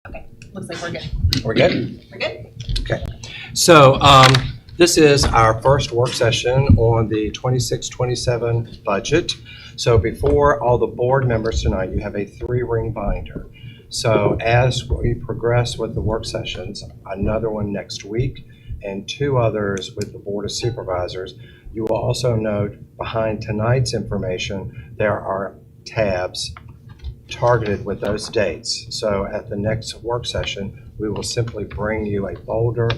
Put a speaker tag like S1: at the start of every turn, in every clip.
S1: Okay, looks like we're good.
S2: We're good?
S1: We're good?
S2: Okay. So this is our first work session on the 26-27 budget. So before all the board members tonight, you have a 3-ring binder. So as we progress with the work sessions, another one next week and 2 others with the Board of Supervisors, you will also note behind tonight's information, there are tabs targeted with those dates. So at the next work session, we will simply bring you a folder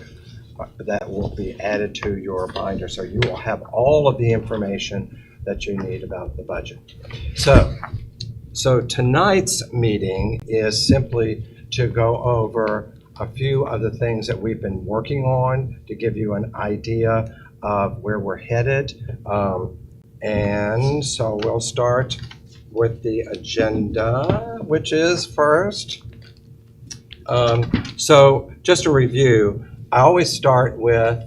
S2: that will be added to your binder. So you will have all of the information that you need about the budget. So tonight's meeting is simply to go over a few of the things that we've been working on to give you an idea of where we're headed. And so we'll start with the agenda, which is first. So just a review, I always start with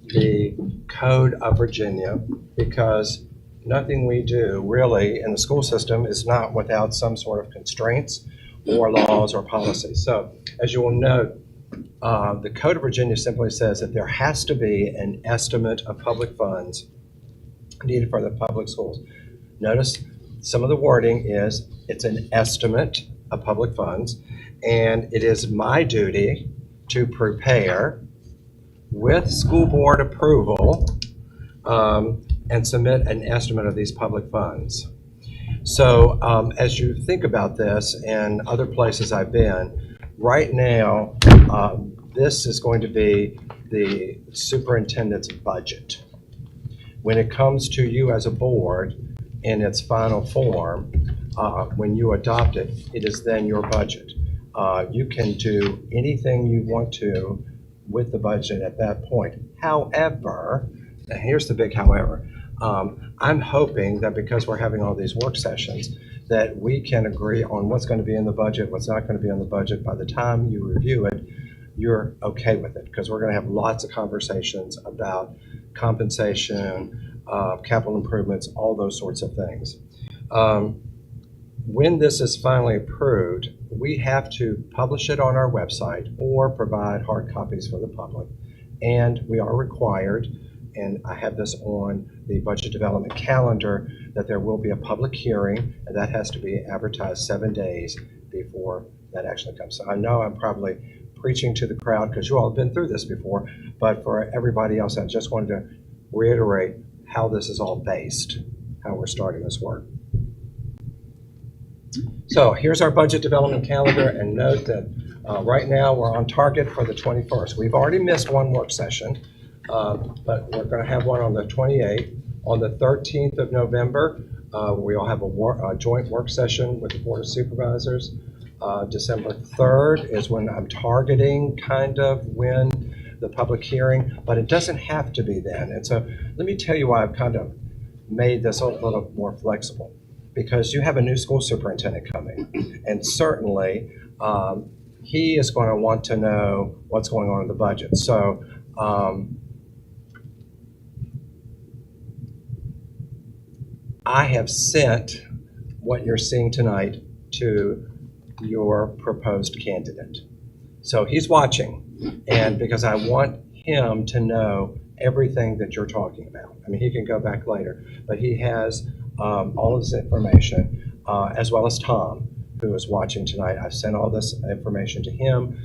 S2: the Code of Virginia because nothing we do really in the school system is not without some sort of constraints or laws or policies. So as you will note, the Code of Virginia simply says that there has to be an estimate of public funds needed for the public schools. Notice some of the wording is it's an estimate of public funds, and it is my duty to prepare with school board approval and submit an estimate of these public funds. So as you think about this and other places I've been, right now this is going to be the superintendent's budget. When it comes to you as a board in its final form, when you adopt it, it is then your budget. You can do anything you want to with the budget at that point. However, and here's the big however, I'm hoping that because we're having all these work sessions, that we can agree on what's going to be in the budget, what's not going to be in the budget. By the time you review it, you're okay with it, because we're going to have lots of conversations about compensation, capital improvements, all those sorts of things. When this is finally approved, we have to publish it on our website or provide hard copies for the public. And we are required, and I have this on the budget development calendar, that there will be a public hearing, and that has to be advertised 7 days before that actually comes. So I know I'm probably preaching to the crowd because you all have been through this before, but for everybody else, I just wanted to reiterate how this is all based, how we're starting this work. So here's our budget development calendar, and note that right now we're on target for the 21st. We've already missed one work session, but we're going to have one on the 28th. On the 13th of November, we'll have a joint work session with the Board of Supervisors. December 3rd is when I'm targeting kind of when the public hearing, but it doesn't have to be then. And so let me tell you why I've kind of made this a little more flexible. Because you have a new school superintendent coming, and certainly he is going to want to know what's going on in the budget. So I have sent what you're seeing tonight to your proposed candidate. So he's watching, and because I want him to know everything that you're talking about. I mean, he can go back later, but he has all of this information, as well as Tom, who is watching tonight. I've sent all this information to him.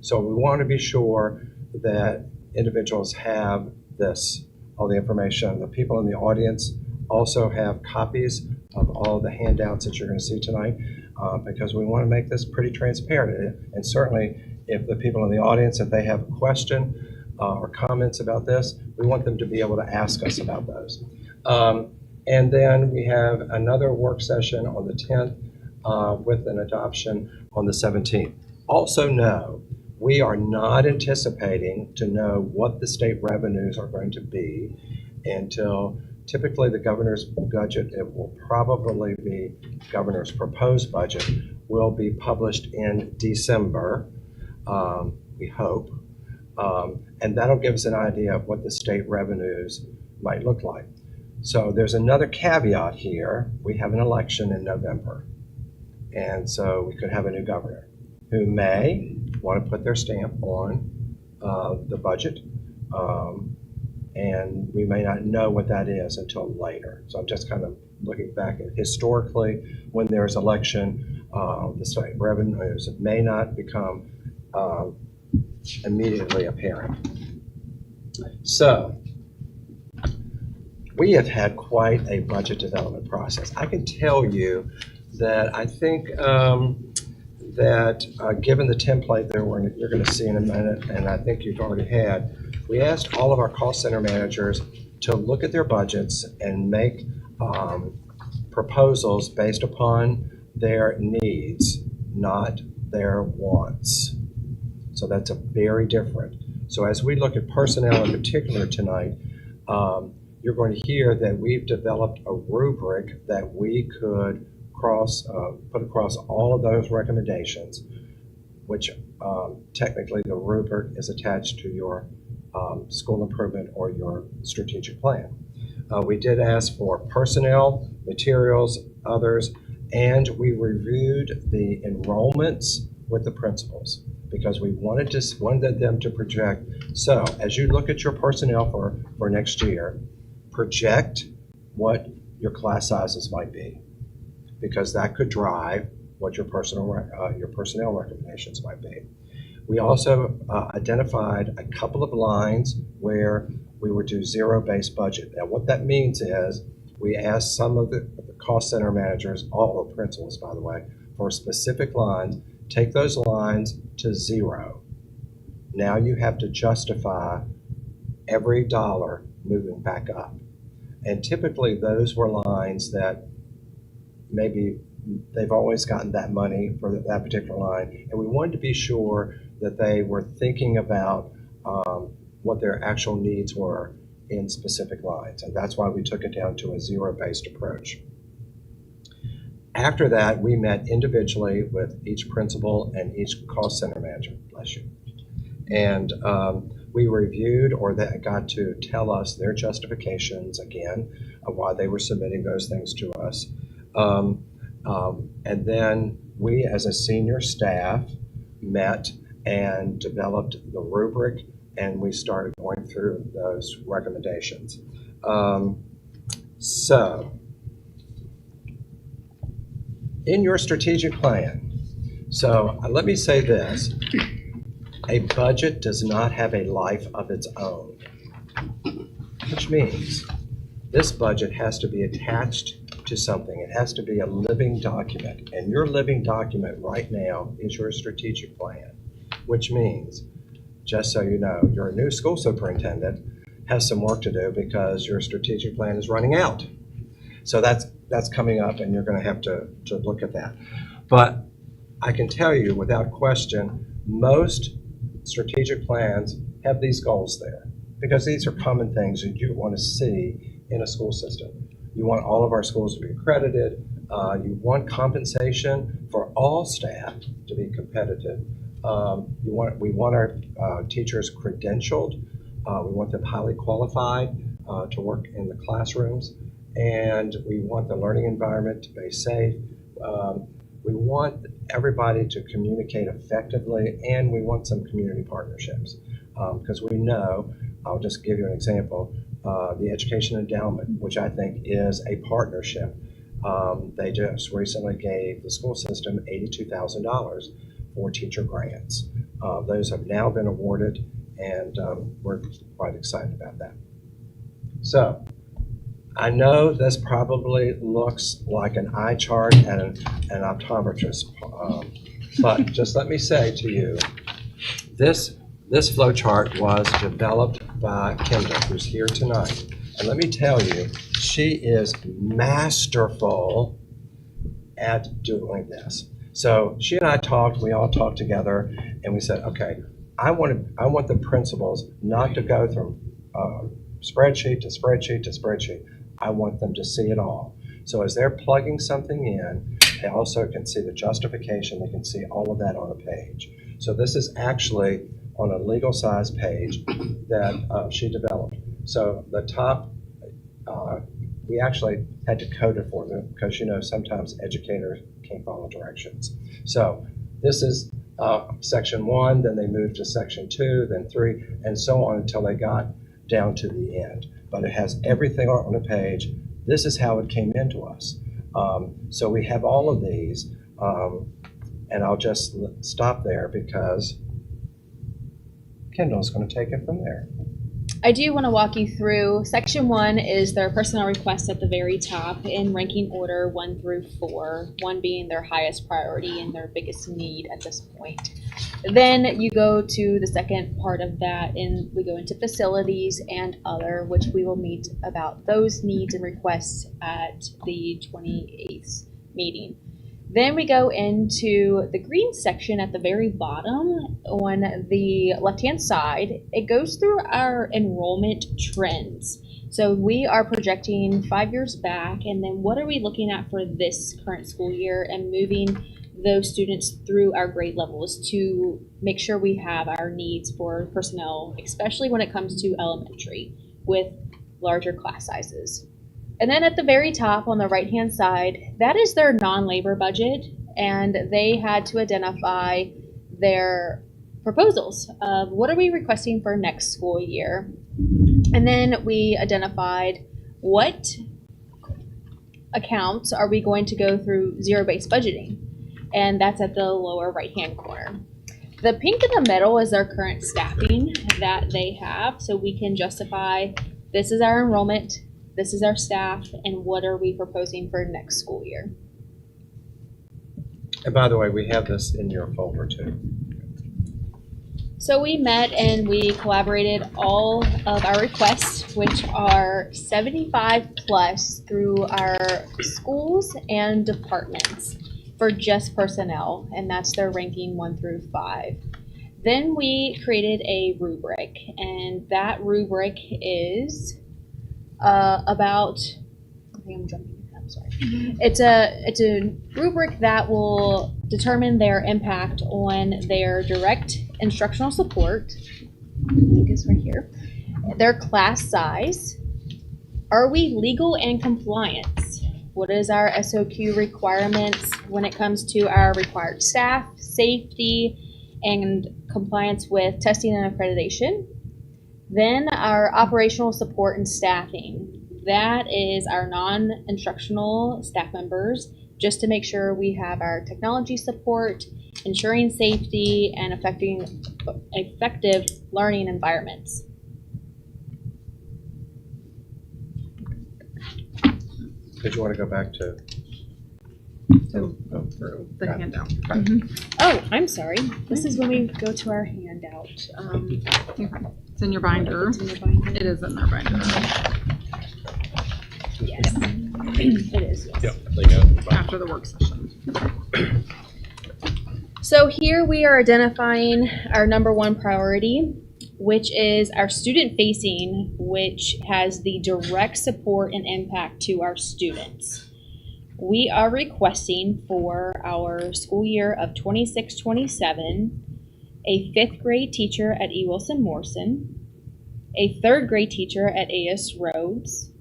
S2: So we want to be sure that individuals have this, all the information. The people in the audience also have copies of all the handouts that you're going to see tonight, because we want to make this pretty transparent. And certainly, if the people in the audience, if they have a question or comments about this, we want them to be able to ask us about those. And then we have another work session on the 10th with an adoption on the 17th. Also know, we are not anticipating to know what the state revenues are going to be until typically the governor's budget, it will probably be governor's proposed budget, will be published in December, we hope. And that'll give us an idea of what the state revenues might look like. So there's another caveat here. We have an election in November, and so we could have a new governor. who may want to put their stamp on the budget, and we may not know what that is until later. So I'm just kind of looking back at historically, when there's election, the state revenues may not become immediately apparent. So we have had quite a budget development process. I can tell you that I think that given the template that you're going to see in a minute, and I think you've already had, we asked all of our cost center managers to look at their budgets and make proposals based upon their needs, not their wants. So that's a very different. So as we look at personnel in particular tonight, you're going to hear that we've developed a rubric that we could put across all of those recommendations, which technically the rubric is attached to your school improvement or your strategic plan. We did ask for personnel, materials, others, and we reviewed the enrollments with the principals because we wanted them to project. So as you look at your personnel for next year, project what your class sizes might be, because that could drive what your personnel recommendations might be. We also identified a couple of lines where we would do zero-based budget. Now what that means is we asked some of the cost center managers, all the principals by the way, for specific lines, take those lines to zero. Now you have to justify every dollar moving back up. And typically those were lines that maybe they've always gotten that money for that particular line. And we wanted to be sure that they were thinking about what their actual needs were in specific lines. And that's why we took it down to a zero-based approach. After that, we met individually with each principal and each cost center manager, bless you. And we reviewed, or they got to tell us their justifications again of why they were submitting those things to us. And then we as a senior staff met and developed the rubric, and we started going through those recommendations. So in your strategic plan, so let me say this, a budget does not have a life of its own, which means this budget has to be attached to something. It has to be a living document, and your living document right now is your strategic plan, which means, just so you know, your new school superintendent has some work to do because your strategic plan is running out. So that's coming up, and you're going to have to look at that. But I can tell you without question, most strategic plans have these goals there because these are common things that you want to see in a school system. You want all of our schools to be accredited. You want compensation for all staff to be competitive. We want our teachers credentialed. We want them highly qualified to work in the classrooms. And we want the learning environment to be safe. We want everybody to communicate effectively, and we want some community partnerships. Because we know, I'll just give you an example, the Education Endowment, which I think is a partnership. They just recently gave the school system $82,000 for teacher grants. Those have now been awarded, and we're quite excited about that. So I know this probably looks like an eye chart and an optometrist, but just let me say to you, this flow chart was developed by Kendall, who's here tonight. And let me tell you, she is masterful at doing this. So she and I talked, we all talked together, and we said, okay, I want the principals not to go from spreadsheet to spreadsheet to spreadsheet. I want them to see it all. So as they're plugging something in, they also can see the justification. They can see all of that on a page. So this is actually on a legal size page that she developed. So the top, we actually had to code it for them because, you know, sometimes educators can't follow directions. So this is section 1, then they moved to section 2, then 3, and so on until they got down to the end. But it has everything on the page. This is how it came into us. So we have all of these, and I'll just stop there because Kendall's going to take it from there.
S1: I do want to walk you through. Section 1 is their personnel requests at the very top in ranking order 1 through 4, 1 being their highest priority and their biggest need at this point. Then you go to the second part of that, and we go into facilities and other, which we will meet about those needs and requests at the 28th meeting. Then we go into the green section at the very bottom on the left-hand side. It goes through our enrollment trends. So we are projecting 5 years back, and then what are we looking at for this current school year and moving those students through our grade levels to make sure we have our needs for personnel, especially when it comes to elementary with larger class sizes. And then at the very top on the right-hand side, that is their non-labor budget, and they had to identify their proposals of what are we requesting for next school year. And then we identified what accounts are we going to go through zero-based budgeting, and that's at the lower right-hand corner. The pink in the middle is their current staffing that they have, so we can justify this is our enrollment, this is our staff, and what are we proposing for next school year.
S2: And by the way, we have this in your folder too.
S1: So we met and we collaborated all of our requests, which are 75 plus through our schools and departments for just personnel, and that's their ranking 1 through 5. Then we created a rubric, and that rubric is about, I think I'm jumping. I'm sorry. It's a rubric that will determine their impact on their direct instructional support. I think it's right here. Their class size. Are we legal and compliance? What is our SOQ requirements when it comes to our required staff, safety, and compliance with testing and accreditation? Then our operational support and staffing. That is our non-instructional staff members, just to make sure we have our technology support, ensuring safety, and effective learning environments.
S2: Did you want to go back to?
S3: So go through the handout.
S2: Right.
S1: Oh, I'm sorry. This is when we go to our handout.
S3: You're fine. It's in your binder.
S1: It's in your binder.
S3: It is in their binder.
S1: Yes. It is, yes.
S4: Yep, they got it.
S3: After the work session.
S1: So here we are identifying our number 1 priority, which is our student facing, which has the direct support and impact to our students. We are requesting for our school year of 26-27 a 5th grade teacher at E. Wilson Morrison, a 3rd grade teacher at A.S. Rhodes,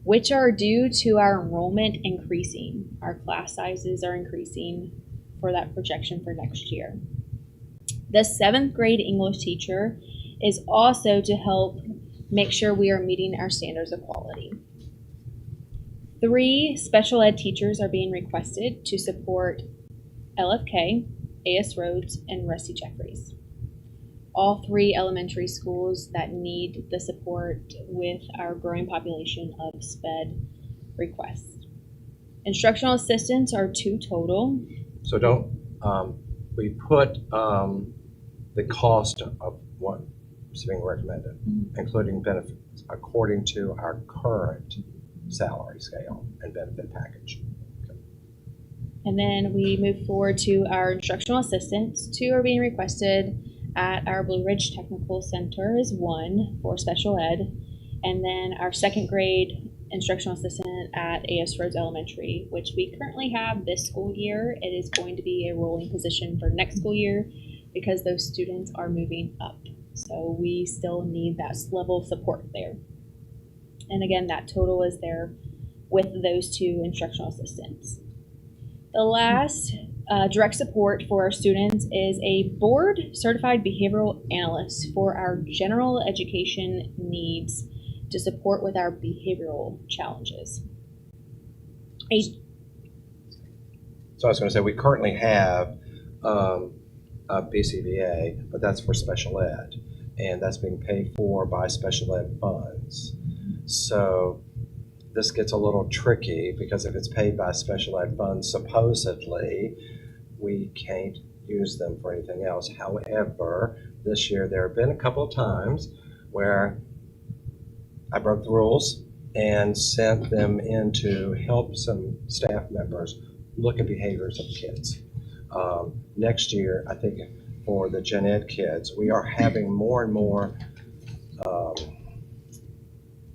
S1: which are due to our enrollment increasing. Our class sizes are increasing for that projection for next year. The 7th grade English teacher is also to help make sure we are meeting our standards of quality. 3 special ed teachers are being requested to support LFK, A.S. Rhodes, and Rusty Jeffries. All 3 elementary schools that need the support with our growing population of SPED requests. Instructional assistants are 2 total.
S2: So don't, we put the cost of what is being recommended, including benefits, according to our current salary scale and benefit package. Okay.
S1: And then we move forward to our instructional assistants. 2 are being requested at our Blue Ridge Technical Center is 1 for special ed. And then our 2nd grade instructional assistant at A.S. Rhodes Elementary, which we currently have this school year. It is going to be a rolling position for next school year because those students are moving up. So we still need that level of support there. And again, that total is there with those 2 instructional assistants. The last Direct support for our students is a board certified behavioral analyst for our general education needs to support with our behavioral challenges.
S2: So I was going to say, we currently have a BCBA, but that's for special ed, and that's being paid for by special ed funds. So this gets a little tricky because if it's paid by special ed funds, supposedly we can't use them for anything else. However, this year there have been a couple of times where I broke the rules and sent them in to help some staff members look at behaviors of kids. Next year, I think for the gen ed kids, we are having more and more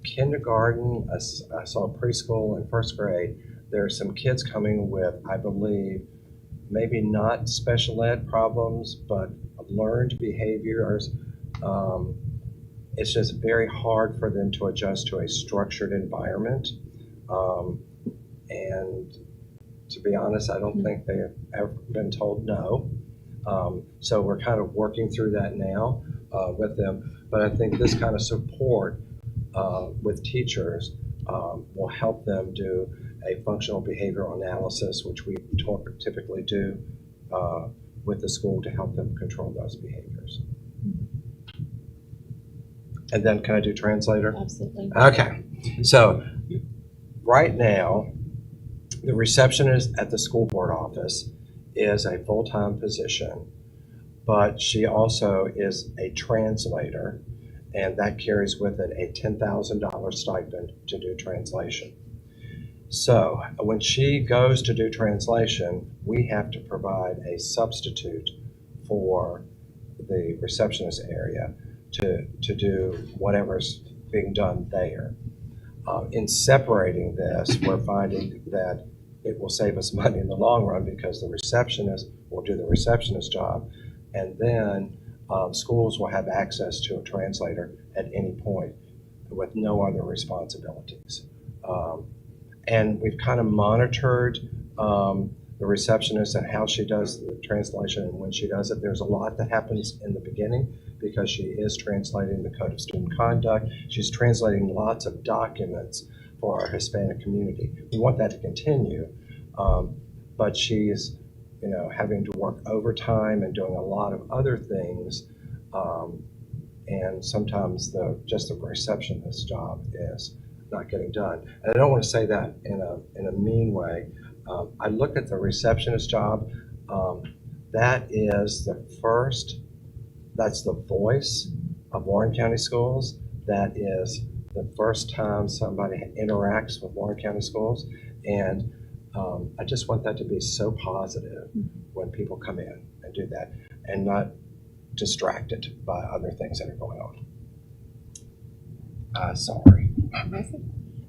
S2: kindergarten. I saw preschool and first grade. There are some kids coming with, I believe, maybe not special ed problems, but learned behaviors. It's just very hard for them to adjust to a structured environment. And to be honest, I don't think they have ever been told no. So we're kind of working through that now with them. But I think this kind of support with teachers will help them do a functional behavioral analysis, which we typically do with the school to help them control those behaviors. And then can I do translator?
S1: Absolutely.
S2: Okay. So right now, the receptionist at the school board office is a full-time position, but she also is a translator, and that carries with it a $10,000 stipend to do translation. So when she goes to do translation, we have to provide a substitute for the receptionist area to do whatever's being done there. In separating this, we're finding that it will save us money in the long run because the receptionist will do the receptionist job, and then schools will have access to a translator at any point with no other responsibilities. And we've kind of monitored the receptionist and how she does the translation and when she does it. There's a lot that happens in the beginning because she is translating the Code of Student Conduct. She's translating lots of documents for our Hispanic community. We want that to continue, but she's having to work overtime and doing a lot of other things, and sometimes just the receptionist job is not getting done. And I don't want to say that in a mean way. I look at the receptionist job. That is that's the voice of Warren County Schools. That is the first time somebody interacts with Warren County Schools. And I just want that to be so positive when people come in and do that and not distracted by other things that are going on. Sorry.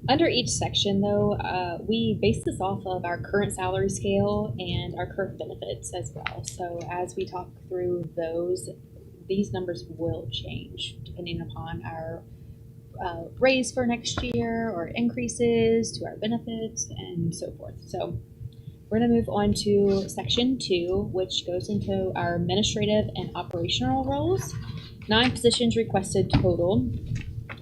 S1: Under each section, though, we base this off of our current salary scale and our current benefits as well. So as we talk through these numbers will change depending upon our raise for next year or increases to our benefits and so forth. So we're going to move on to section 2, which goes into our administrative and operational roles. 9 positions requested total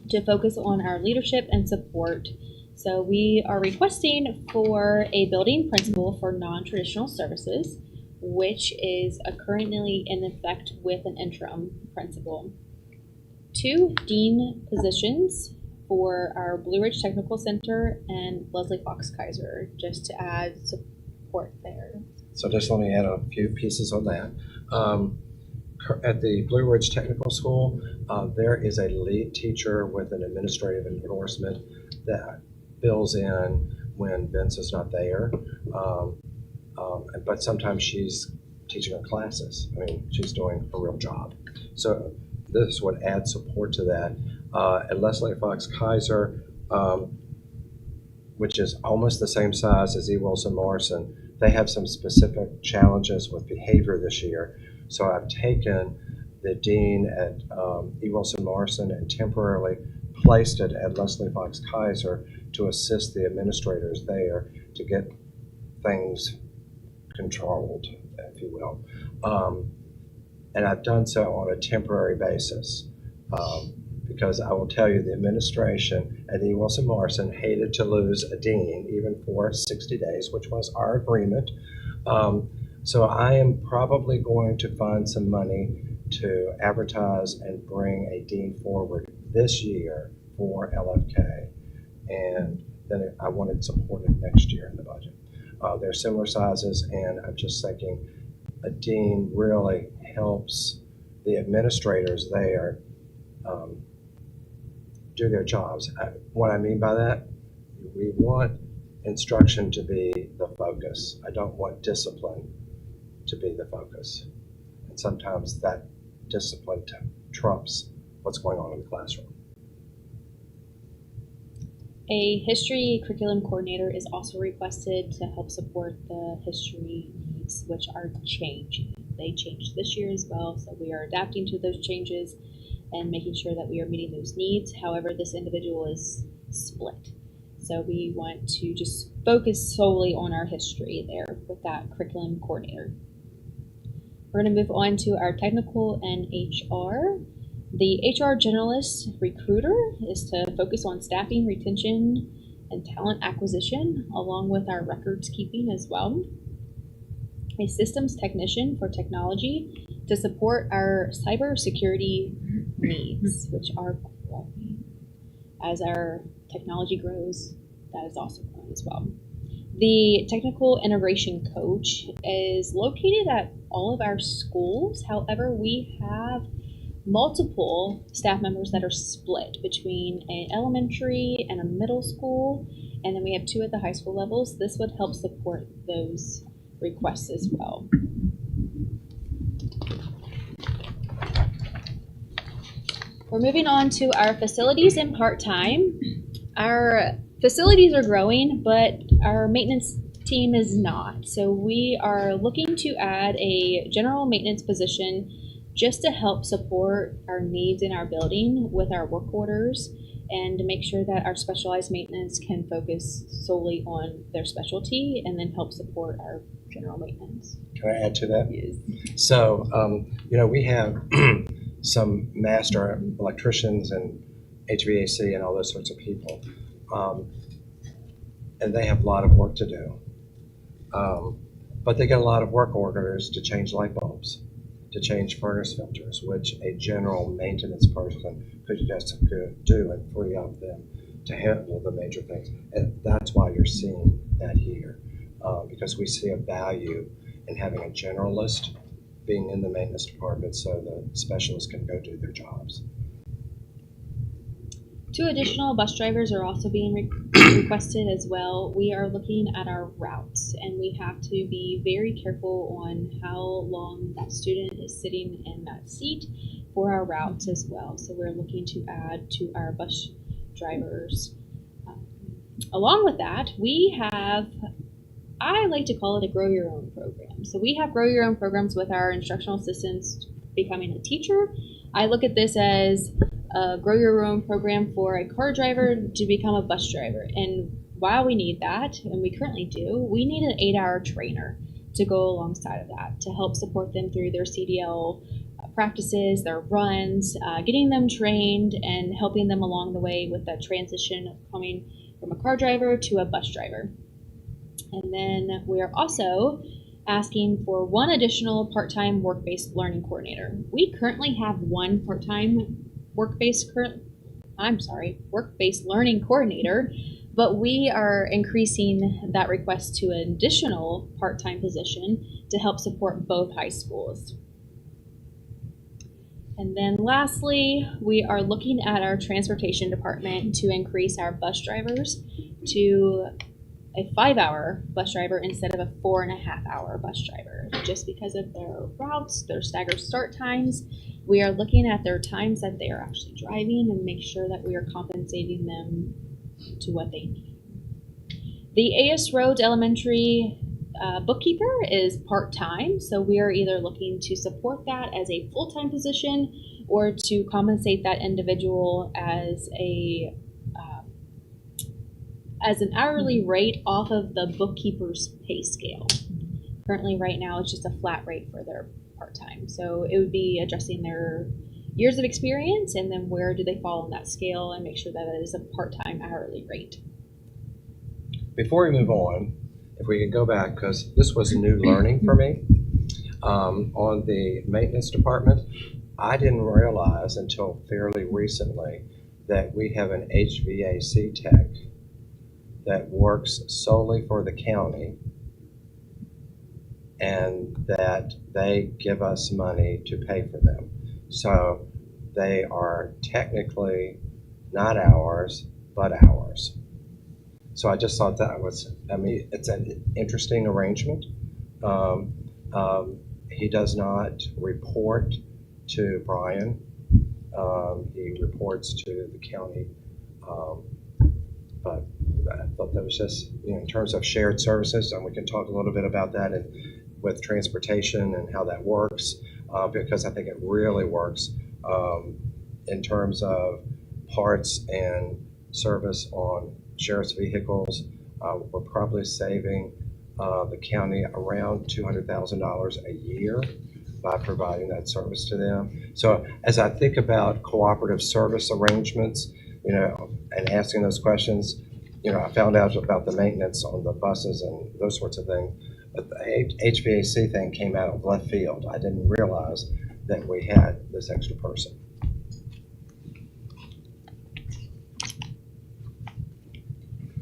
S1: to focus on our leadership and support. So we are requesting for a building principal for non-traditional services, which is currently in effect with an interim principal. 2 dean positions for our Blue Ridge Technical Center and Leslie Fox Kaiser, just to add support there.
S2: So just let me add a few pieces on that. At the Blue Ridge Technical School, there is a lead teacher with an administrative endorsement that fills in when Vince is not there. But sometimes she's teaching her classes. I mean, she's doing a real job. So this would add support to that. At Leslie Fox Kaiser, which is almost the same size as E. Wilson Morrison, they have some specific challenges with behavior this year. So I've taken the dean at E. Wilson Morrison and temporarily placed it at Leslie Fox Kaiser to assist the administrators there to get things controlled, if you will. And I've done so on a temporary basis. Because I will tell you, the administration at E. Wilson Morrison hated to lose a dean, even for 60 days, which was our agreement. So I am probably going to find some money to advertise and bring a dean forward this year for LFK. And then I want it supported next year in the budget. They're similar sizes, and I'm just thinking a dean really helps the administrators there do their jobs. What I mean by that, we want instruction to be the focus. I don't want discipline to be the focus. And sometimes that discipline trumps what's going on in the classroom.
S1: A history curriculum coordinator is also requested to help support the history needs, which are changing. They changed this year as well, so we are adapting to those changes and making sure that we are meeting those needs. However, this individual is split. So we want to just focus solely on our history there with that curriculum coordinator. We're going to move on to our technical and HR. The HR generalist recruiter is to focus on staffing, retention, and talent acquisition, along with our records keeping as well. A systems technician for technology to support our cybersecurity needs, which are growing. As our technology grows, that is also growing as well. The technical integration coach is located at all of our schools. However, we have multiple staff members that are split between an elementary and a middle school, and then we have 2 at the high school levels. This would help support those requests as well. We're moving on to our facilities and part-time. Our facilities are growing, but our maintenance team is not. So we are looking to add a general maintenance position just to help support our needs in our building with our work orders and to make sure that our specialized maintenance can focus solely on their specialty and then help support our general maintenance.
S2: Can I add to that?
S1: Yes.
S2: So, we have some master electricians and HVAC and all those sorts of people. And they have a lot of work to do. But they get a lot of work orders to change light bulbs, to change furnace filters, which a general maintenance person could just do and free up them to handle the major things. And that's why you're seeing that here, because we see a value in having a generalist being in the maintenance department so the specialists can go do their jobs.
S1: 2 additional bus drivers are also being requested as well. We are looking at our routes, and we have to be very careful on how long that student is sitting in that seat for our routes as well. So we're looking to add to our bus drivers. Along with that, we have, I like to call it a grow your own program. So we have grow your own programs with our instructional assistants becoming a teacher. I look at this as a grow your own program for a car driver to become a bus driver. And while we need that, and we currently do, we need an 8-hour trainer to go alongside of that to help support them through their CDL practices, their runs, getting them trained and helping them along the way with that transition of coming from a car driver to a bus driver. And then we are also asking for 1 additional part-time work-based learning coordinator. We currently have 1 part-time work-based learning coordinator, but we are increasing that request to an additional part-time position to help support both high schools. And then lastly, we are looking at our transportation department to increase our bus drivers to a 5-hour bus driver instead of a 4.5-hour bus driver, just because of their routes, their staggered start times. We are looking at their times that they are actually driving and make sure that we are compensating them to what they need. The AS Roads Elementary bookkeeper is part-time, so we are either looking to support that as a full-time position or to compensate that individual as an hourly rate off of the bookkeeper's pay scale. Currently, right now, it's just a flat rate for their part-time. So it would be adjusting their years of experience and then where do they fall on that scale and make sure that it is a part-time hourly rate.
S2: Before we move on, if we could go back, because this was new learning for me, on the maintenance department, I didn't realize until fairly recently that we have an HVAC tech that works solely for the county and that they give us money to pay for them. So they are technically not ours, but ours. So I just thought that was, it's an interesting arrangement. He does not report to Brian. He reports to the county. But I thought that was just, in terms of shared services, and we can talk a little bit about that with transportation and how that works, because I think it really works in terms of parts and service on sheriff's vehicles. We're probably saving the county around $200,000 a year by providing that service to them. So as I think about cooperative service arrangements, and asking those questions, I found out about the maintenance on the buses and those sorts of things. But the HVAC thing came out of left field. I didn't realize that we had this extra person.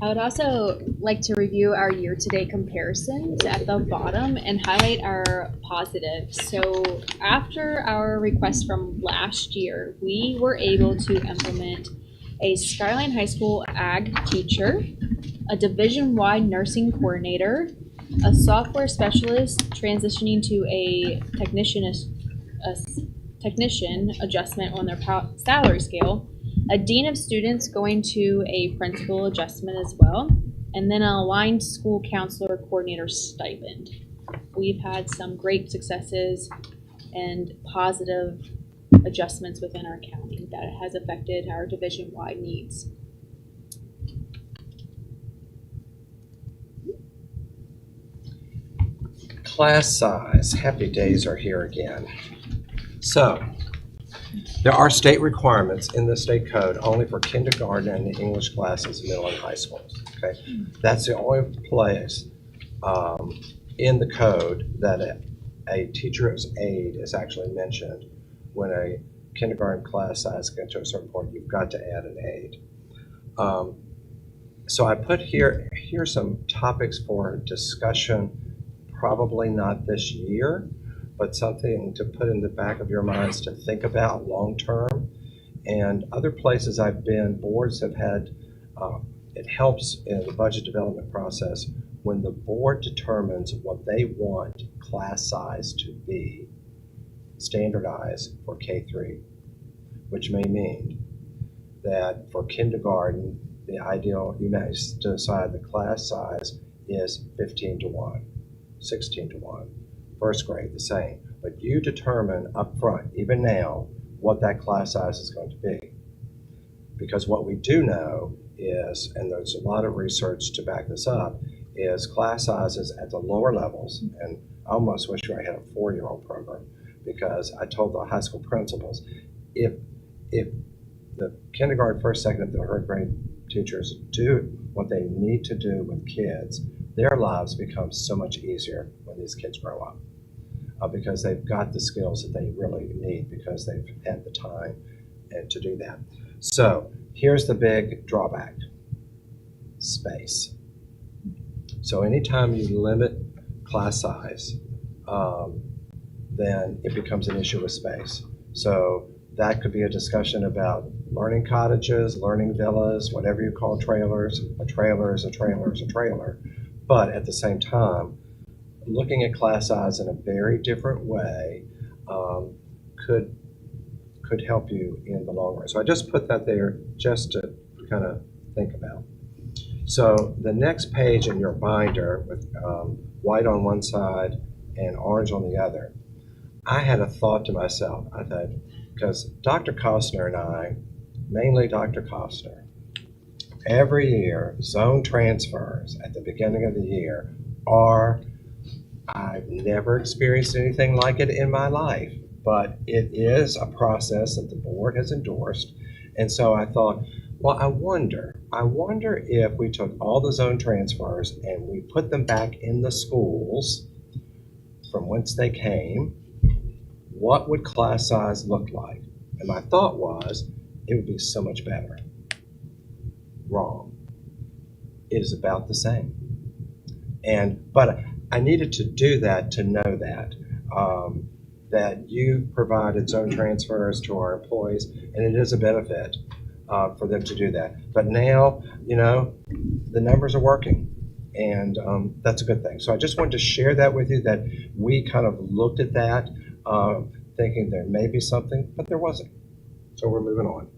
S1: I would also like to review our year-to-date comparisons at the bottom and highlight our positives. So after our request from last year, we were able to implement a Skyline High School ag teacher, a division-wide nursing coordinator, a software specialist transitioning to a technician adjustment on their salary scale, a dean of students going to a principal adjustment as well, and then an aligned school counselor coordinator stipend. We've had some great successes and positive adjustments within our county that has affected our division-wide needs.
S2: Class size, happy days are here again. So, there are state requirements in the state code only for kindergarten and the English classes, middle and high schools. Okay, that's the only place in the code that a teacher's aide is actually mentioned. When a kindergarten class size gets to a certain point, you've got to add an aide. So I put here's some topics for discussion. Probably not this year, but something to put in the back of your minds to think about long term. And other places I've been, boards have had, it helps in the budget development process when the board determines what they want class size to be standardized for K-3, which may mean that for kindergarten, the ideal, you may decide the class size is 15-1, 16-1. First grade, the same. But you determine up front, even now, what that class size is going to be. Because what we do know is, and there's a lot of research to back this up, is class sizes at the lower levels, and I almost wish I had a 4-year-old program, because I told the high school principals, if the kindergarten, first, second, and third grade teachers do what they need to do with kids, their lives become so much easier when these kids grow up. Because they've got the skills that they really need because they've had the time and to do that. So here's the big drawback: space. So anytime you limit class size, then it becomes an issue with space. So that could be a discussion about learning cottages, learning villas, whatever you call trailers. A trailer is a trailer is a trailer. But at the same time, looking at class size in a very different way could help you in the long run. So I just put that there just to kind of think about. So the next page in your binder with white on one side and orange on the other, I had a thought to myself. I thought, because Dr. Costner and I, mainly Dr. Costner, every year zone transfers at the beginning of the year are I've never experienced anything like it in my life, but it is a process that the board has endorsed. And so I thought, well, I wonder if we took all the zone transfers and we put them back in the schools from whence they came, what would class size look like? And my thought was, it would be so much better. Wrong. It is about the same. But I needed to do that to know that you provided zone transfers to our employees, and it is a benefit for them to do that. But now, the numbers are working, and that's a good thing. So I just wanted to share that with you, that we kind of looked at that, thinking there may be something, but there wasn't. So we're moving on.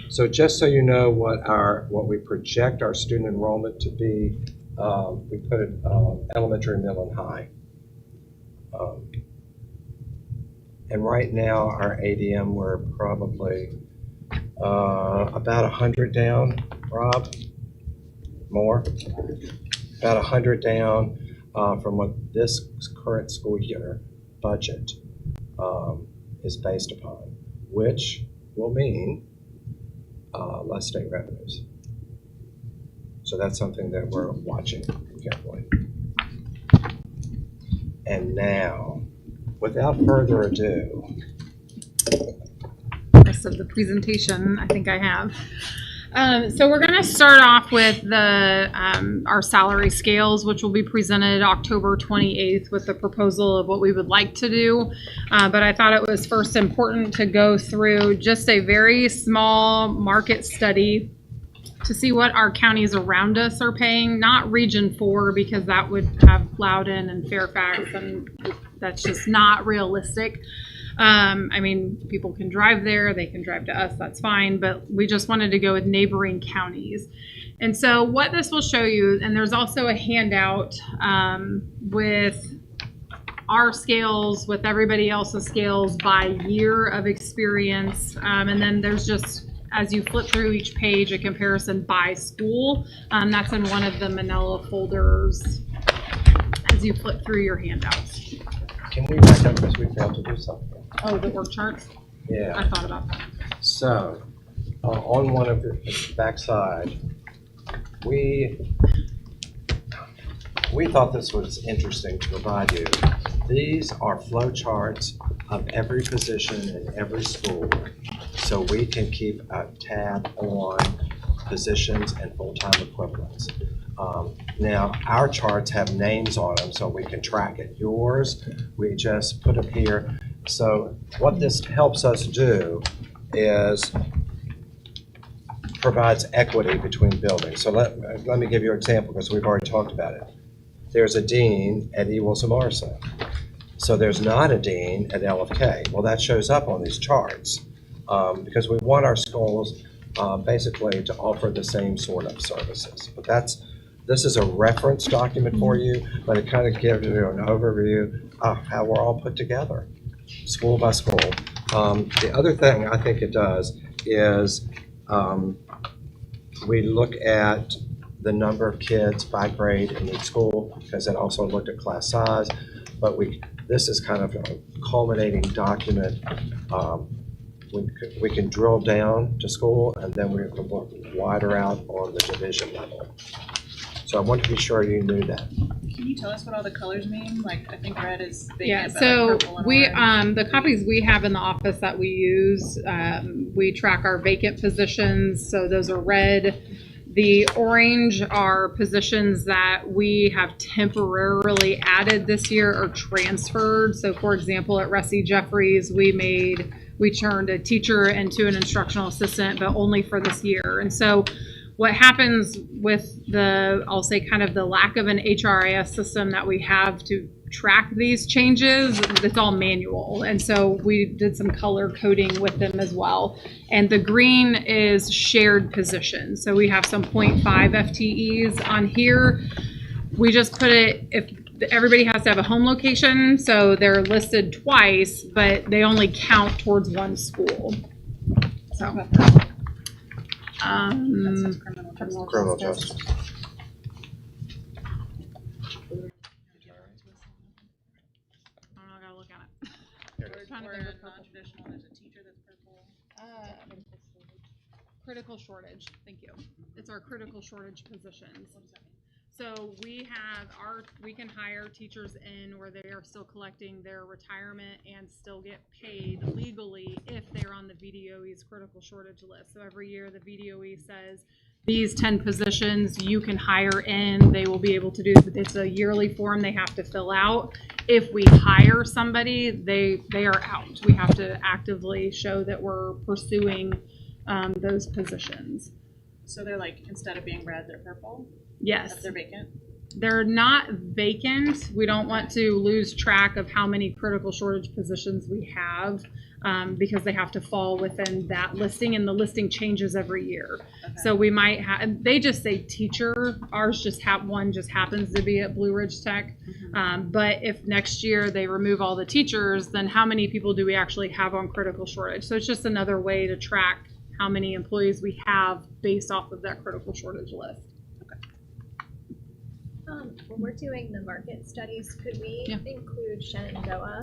S2: So just so you know what we project our student enrollment to be, we put it elementary, middle, and high. And right now our ADM, we're probably about 100 down, Rob, more, about 100 down from what this current school year budget is based upon, which will mean less state revenues. So that's something that we're watching carefully. And now, without further ado,
S3: Rest of the presentation, I think I have. So we're going to start off with our salary scales, which will be presented October 28th with the proposal of what we would like to do. But I thought it was first important to go through just a very small market study to see what our counties around us are paying, not Region 4, because that would have Loudoun and Fairfax, and that's just not realistic. I mean, people can drive there, they can drive to us, that's fine, but we just wanted to go with neighboring counties. And so what this will show you, and there's also a handout with our scales, with everybody else's scales by year of experience, and then there's just, as you flip through each page, a comparison by school. That's in one of the manila folders as you flip through your handouts.
S2: can we back up because we failed to do something?
S3: Oh, the work charts?
S2: Yeah.
S3: I thought about that.
S2: So, on one of the backside, we thought this was interesting to provide you. These are flow charts of every position in every school, so we can keep a tab on positions and full-time equivalents. Now, our charts have names on them, so we can track it. Yours, we just put up here. So what this helps us do is provides equity between buildings. So let me give you an example because we've already talked about it. There's a dean at E. Wilson Morrison. So there's not a dean at LFK. Well, that shows up on these charts because we want our schools basically to offer the same sort of services. But this is a reference document for you, but it kind of gives you an overview of how we're all put together, school by school. The other thing I think it does is we look at the number of kids by grade in each school, because it also looked at class size, but this is kind of a culminating document. We can drill down to school, and then we can look wider out on the division level. So I want to be sure you knew that.
S4: Can you tell us what all the colors mean? Like, I think red is vacant,
S3: Yeah,
S4: but
S3: so
S4: like purple and
S3: we
S4: orange.
S3: the copies we have in the office that we use, we track our vacant positions, so those are red. The orange are positions that we have temporarily added this year or transferred. So for example, at Ressie Jeffries, we turned a teacher into an instructional assistant, but only for this year. And so what happens with I'll say kind of the lack of an HRIS system that we have to track these changes, it's all manual. And so we did some color coding with them as well. And the green is shared positions. So we have some 0.5 FTEs on here. We just put it, if everybody has to have a home location, so they're listed twice, but they only count towards one school. So.
S4: That's criminal justice.
S2: Criminal justice.
S3: trying to
S4: Or
S3: think
S4: a
S3: of purple.
S4: non-traditional, there's a teacher that's purple.
S3: Critical shortage. Thank you. It's our critical shortage positions.
S4: What does that mean?
S3: So we can hire teachers in where they are still collecting their retirement and still get paid legally if they're on the VDOE's critical shortage list. So every year the VDOE says these 10 positions you can hire in, they will be able to do, it's a yearly form they have to fill out. If we hire somebody, they are out. We have to actively show that we're pursuing those positions.
S4: So they're like, instead of being red, they're purple?
S3: Yes.
S4: If they're vacant?
S3: They're not vacant. We don't want to lose track of how many critical shortage positions we have because they have to fall within that listing, and the listing changes every year.
S4: Okay.
S3: So we might have, they just say teacher. Ours just one just happens to be at Blue Ridge Tech. But if next year they remove all the teachers, then how many people do we actually have on critical shortage? So it's just another way to track how many employees we have based off of that critical shortage list.
S5: When we're doing the market studies, could we
S3: Yeah.
S5: include Shenandoah?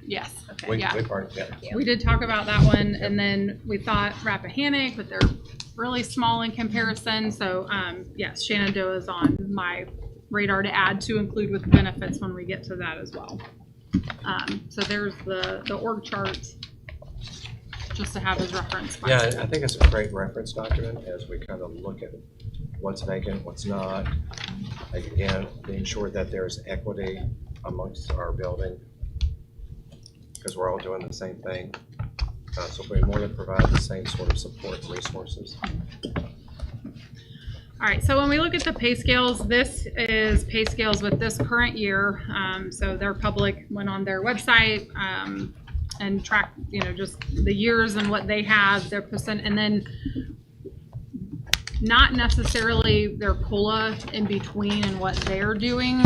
S3: Yes.
S5: Okay.
S2: We,
S3: Yeah.
S2: we've already, yeah.
S5: Thank you.
S3: We did talk about that one, and then we thought Rappahannock, but they're really small in comparison. So yes, Shenandoah is on my radar to add to include with benefits when we get to that as well. So there's the org chart just to have as reference.
S2: Yeah, I think it's a great reference document as we kind of look at what's vacant, what's not. Again, being sure that there's equity amongst our building because we're all doing the same thing. So we want to provide the same sort of support and resources.
S3: All right, so when we look at the pay scales, this is pay scales with this current year. So they're public, went on their website and tracked, just the years and what they have, their percent, and then not necessarily their COLA in between and what they're doing.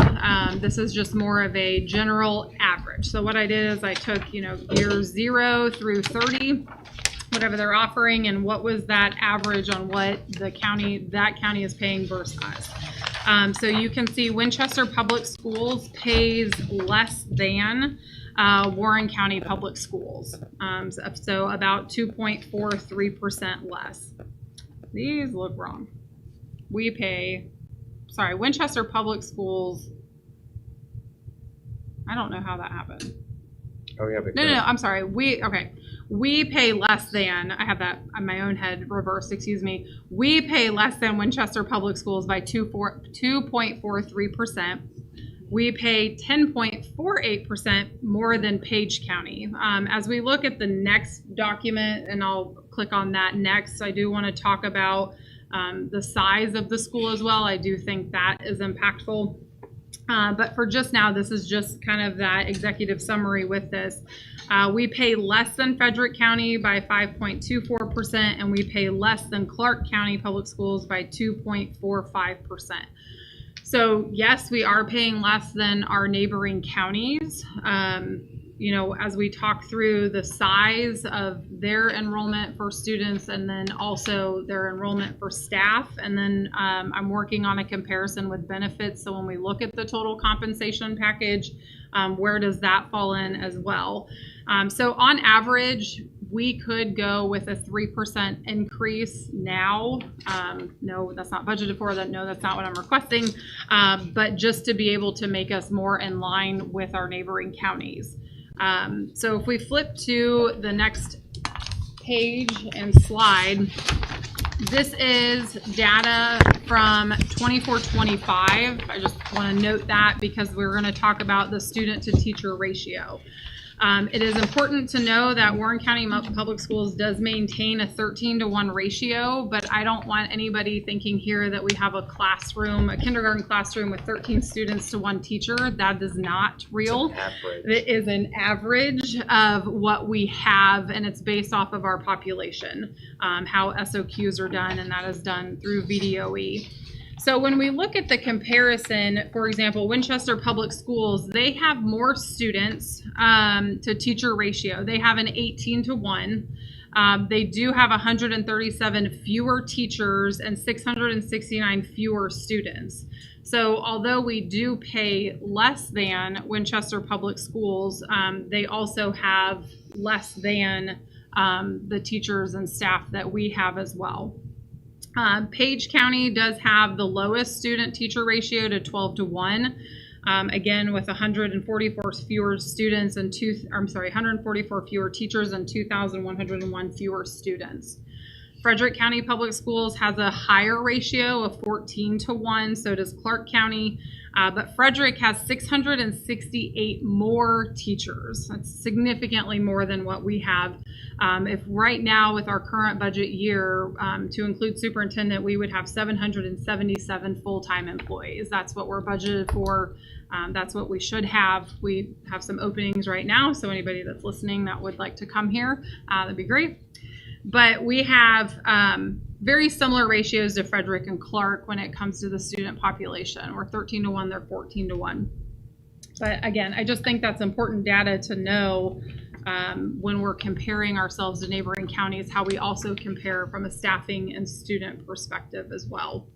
S3: This is just more of a general average. So what I did is I took, years 0 through 30, whatever they're offering, and what was that average on what that county is paying versus us. So you can see Winchester Public Schools pays less than Warren County Public Schools. So about 2.43% less. These look wrong. Winchester Public Schools, I don't know how that happened.
S2: Oh, yeah, because
S3: No, I'm sorry. We pay less than, I have that on my own head reversed, excuse me. We pay less than Winchester Public Schools by 2.43%. We pay 10.48% more than Page County. As we look at the next document, and I'll click on that next, I do want to talk about the size of the school as well. I do think that is impactful. But for just now, this is just kind of that executive summary with this. We pay less than Frederick County by 5.24%, and we pay less than Clark County Public Schools by 2.45%. So yes, we are paying less than our neighboring counties. As we talk through the size of their enrollment for students and then also their enrollment for staff. And then I'm working on a comparison with benefits. So when we look at the total compensation package, where does that fall in as well? So on average, we could go with a 3% increase now. No, that's not budgeted for. No, that's not what I'm requesting. But just to be able to make us more in line with our neighboring counties. So if we flip to the next page and slide, this is data from 24-25. I just want to note that because we're going to talk about the student to teacher ratio. It is important to know that Warren County Public Schools does maintain a 13-to-1 ratio, but I don't want anybody thinking here that we have a kindergarten classroom with 13 students to 1 teacher. That is not real. It is an average of what we have, and it's based off of our population, how SOQs are done, and that is done through VDOE. So when we look at the comparison, for example, Winchester Public Schools, they have more students to teacher ratio. They have an 18-to-1. They do have 137 fewer teachers and 669 fewer students. So although we do pay less than Winchester Public Schools, they also have less than the teachers and staff that we have as well. Page County does have the lowest student-teacher ratio to 12-1. Again, with 144 fewer students and 144 fewer teachers and 2,101 fewer students. Frederick County Public Schools has a higher ratio of 14-1, so does Clark County, but Frederick has 668 more teachers. That's significantly more than what we have. If right now with our current budget year, to include superintendent, we would have 777 full-time employees. That's what we're budgeted for. That's what we should have. We have some openings right now, so anybody that's listening that would like to come here, that'd be great. But we have very similar ratios to Frederick and Clark when it comes to the student population. We're 13-1, they're 14-1. But again, I just think that's important data to know when we're comparing ourselves to neighboring counties, how we also compare from a staffing and student perspective as well.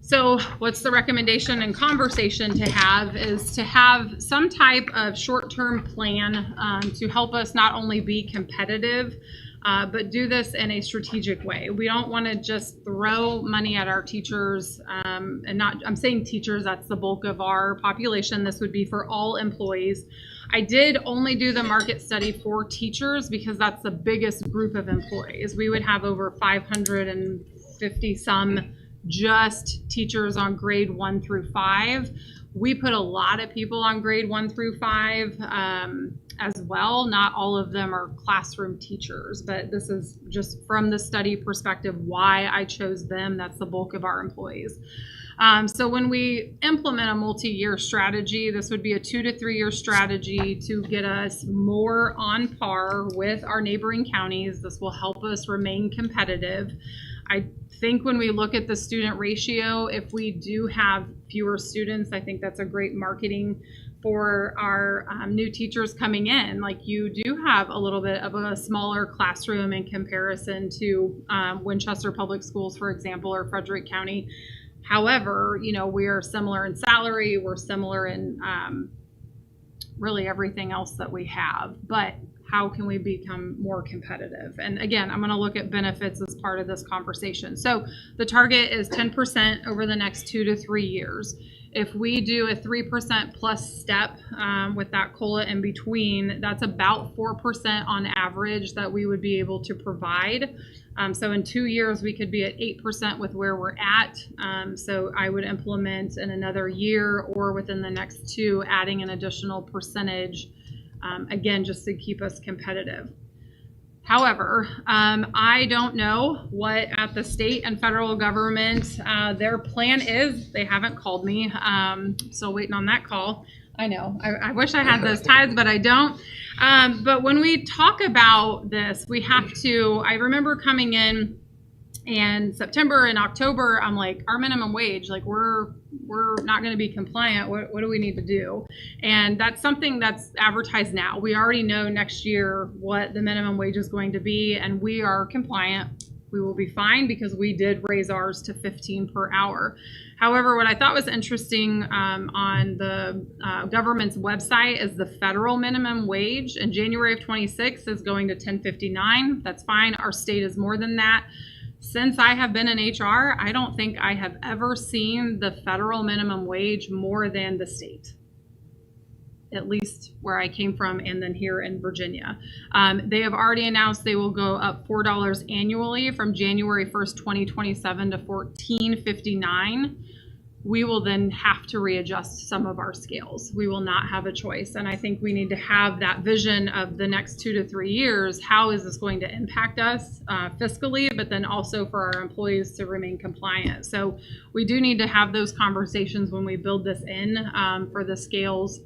S3: So what's the recommendation and conversation to have is to have some type of short-term plan to help us not only be competitive, but do this in a strategic way. We don't want to just throw money at our teachers and not, I'm saying teachers, that's the bulk of our population. This would be for all employees. I did only do the market study for teachers because that's the biggest group of employees. We would have over 550 some just teachers on grade 1 through 5. We put a lot of people on grade 1 through 5 as well. Not all of them are classroom teachers, but this is just from the study perspective why I chose them. That's the bulk of our employees. So when we implement a multi-year strategy, this would be a 2 to 3 year strategy to get us more on par with our neighboring counties. This will help us remain competitive. I think when we look at the student ratio, if we do have fewer students, I think that's a great marketing for our new teachers coming in. Like, you do have a little bit of a smaller classroom in comparison to Winchester Public Schools, for example, or Frederick County. However, you know, we are similar in salary, we're similar in really everything else that we have, but how can we become more competitive? And again, I'm going to look at benefits as part of this conversation. So the target is 10% over the next 2 to 3 years. If we do a 3% plus step with that COLA in between, that's about 4% on average that we would be able to provide. So in 2 years, we could be at 8% with where we're at. So I would implement in another year or within the next 2, adding an additional percentage, again, just to keep us competitive. However, I don't know what at the state and federal government their plan is. They haven't called me. Still waiting on that call. I know. I wish I had those ties, but I don't. But when we talk about this, we have to, I remember coming in September and October, I'm like, our minimum wage, like we're not going to be compliant. What do we need to do? And that's something that's advertised now. We already know next year what the minimum wage is going to be, and we are compliant. We will be fine because we did raise ours to $15 per hour. However, what I thought was interesting on the government's website is the federal minimum wage in January of 26 is going to $10.59. That's fine. Our state is more than that. Since I have been in HR, I don't think I have ever seen the federal minimum wage more than the state, at least where I came from and then here in Virginia. They have already announced they will go up $4 annually from January 1st, 2027 to $14.59. We will then have to readjust some of our scales. We will not have a choice. And I think we need to have that vision of the next 2 to 3 years. How is this going to impact us fiscally, but then also for our employees to remain compliant? So we do need to have those conversations when we build this in for the scales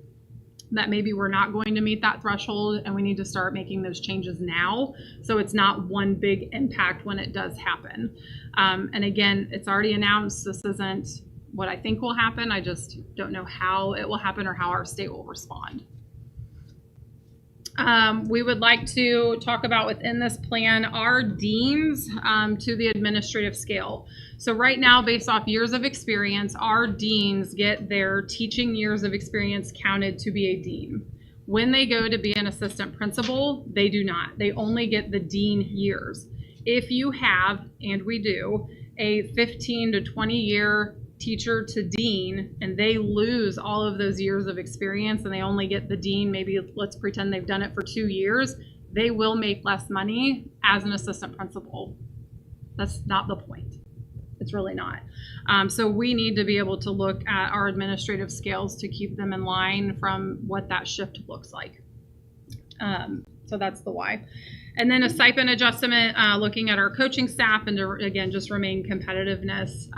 S3: that maybe we're not going to meet that threshold, and we need to start making those changes now so it's not one big impact when it does happen. And again, it's already announced. This isn't what I think will happen. I just don't know how it will happen or how our state will respond. We would like to talk about within this plan our deans to the administrative scale. So right now, based off years of experience, our deans get their teaching years of experience counted to be a dean. When they go to be an assistant principal, they do not. They only get the dean years. If you have, and we do, a 15 to 20 year teacher to dean, and they lose all of those years of experience and they only get the dean, maybe let's pretend they've done it for 2 years, they will make less money as an assistant principal. That's not the point. It's really not. So we need to be able to look at our administrative scales to keep them in line from what that shift looks like. So that's the why. And then a stipend adjustment, looking at our coaching staff and to, again, just remain competitiveness.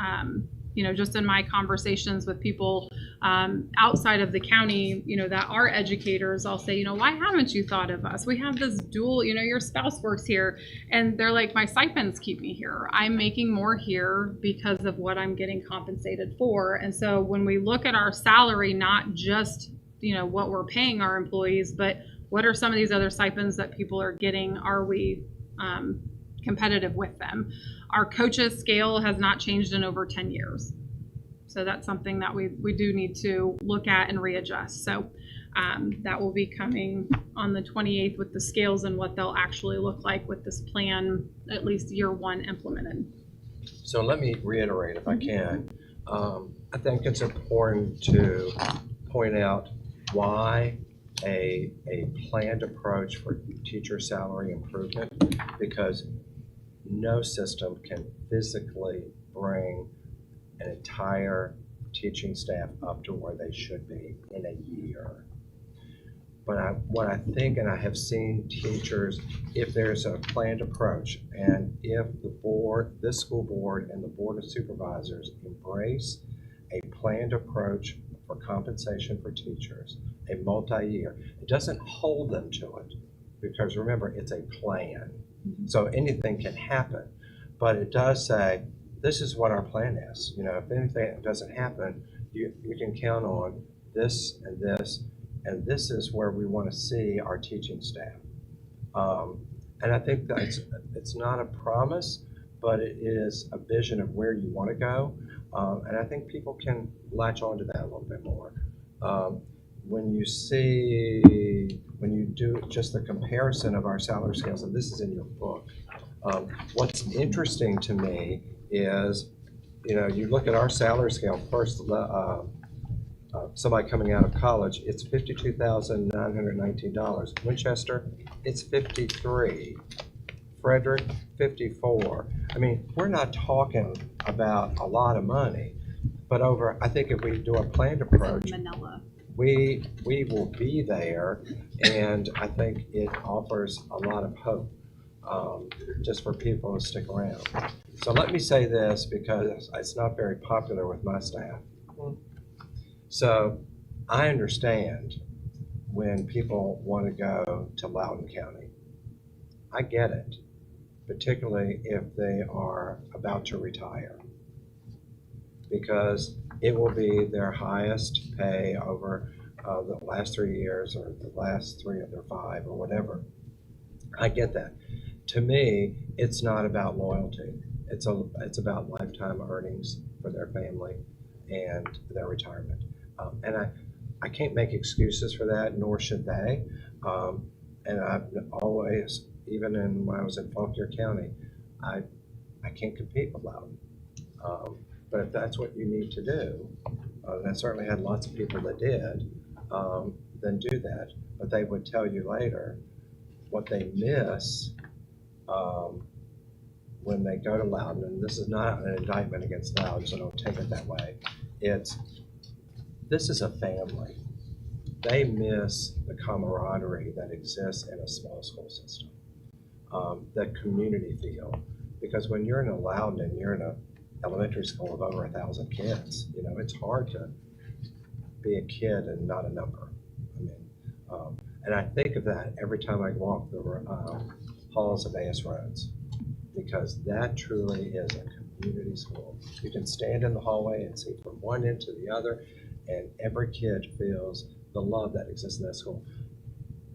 S3: Just in my conversations with people outside of the county, that are educators, I'll say, why haven't you thought of us? We have this dual, your spouse works here. And they're like, my stipends keep me here. I'm making more here because of what I'm getting compensated for. And so when we look at our salary, not just, what we're paying our employees, but what are some of these other stipends that people are getting? Are we competitive with them? Our coaches scale has not changed in over 10 years. So that's something that we do need to look at and readjust. So that will be coming on the 28th with the scales and what they'll actually look like with this plan, at least year one implemented.
S2: So let me reiterate if I can. I think it's important to point out why a planned approach for teacher salary improvement, because no system can physically bring an entire teaching staff up to where they should be in a year. But what I think, and I have seen teachers, if there's a planned approach, and if the board, this school board and the board of supervisors embrace a planned approach for compensation for teachers, a multi-year, it doesn't hold them to it, because remember, it's a plan. So anything can happen, but it does say, this is what our plan is. If anything doesn't happen, you can count on this, and this is where we want to see our teaching staff. And I think that it's not a promise, but it is a vision of where you want to go. And I think people can latch onto that a little bit more. When you do just the comparison of our salary scales, and this is in your book, what's interesting to me is, you look at our salary scale first, somebody coming out of college, it's $52,919. Winchester, it's $53,000. Frederick, $54,000. I mean, we're not talking about a lot of money, but I think if we do a planned approach,
S3: Manila.
S2: we will be there, and I think it offers a lot of hope just for people to stick around. So let me say this, because it's not very popular with my staff. So I understand when people want to go to Loudoun County. I get it, particularly if they are about to retire, because it will be their highest pay over the last 3 years or the last 3 of their 5 or whatever. I get that. To me, it's not about loyalty. It's about lifetime earnings for their family and their retirement. And I can't make excuses for that, nor should they. And I've always, even when I was in Fauquier County, I can't compete with Loudoun. But if that's what you need to do, and I certainly had lots of people that did, then do that. But they would tell you later what they miss when they go to Loudoun. And this is not an indictment against Loudoun, so don't take it that way. This is a family. They miss the camaraderie that exists in a small school system, that community feel. Because when you're in a Loudoun and you're in an elementary school of over 1,000 kids, it's hard to be a kid and not a number. And I think of that every time I walk the halls of A.S. Rhodes, because that truly is a community school. You can stand in the hallway and see from one end to the other, and every kid feels the love that exists in that school.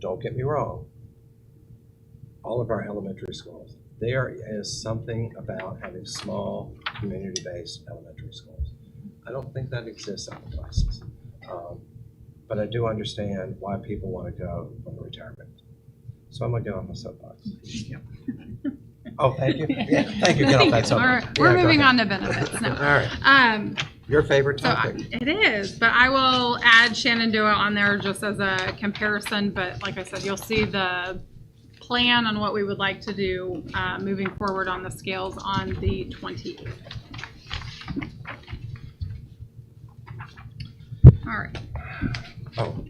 S2: don't get me wrong, all of our elementary schools, there is something about having small, community-based elementary schools. I don't think that exists other places. But I do understand why people want to go from retirement. So I'm going to get on my soapbox. Oh, thank you. Yeah, thank you. Get off that
S3: All
S2: soapbox.
S3: right, we're
S2: Yeah, go
S3: moving
S2: ahead.
S3: on to benefits now.
S2: All right. Your favorite
S3: So
S2: topic.
S3: it is, but I will add Shenandoah on there just as a comparison. But like I said, you'll see the plan on what we would like to do moving forward on the scales on the 28th. All right.
S2: Oh,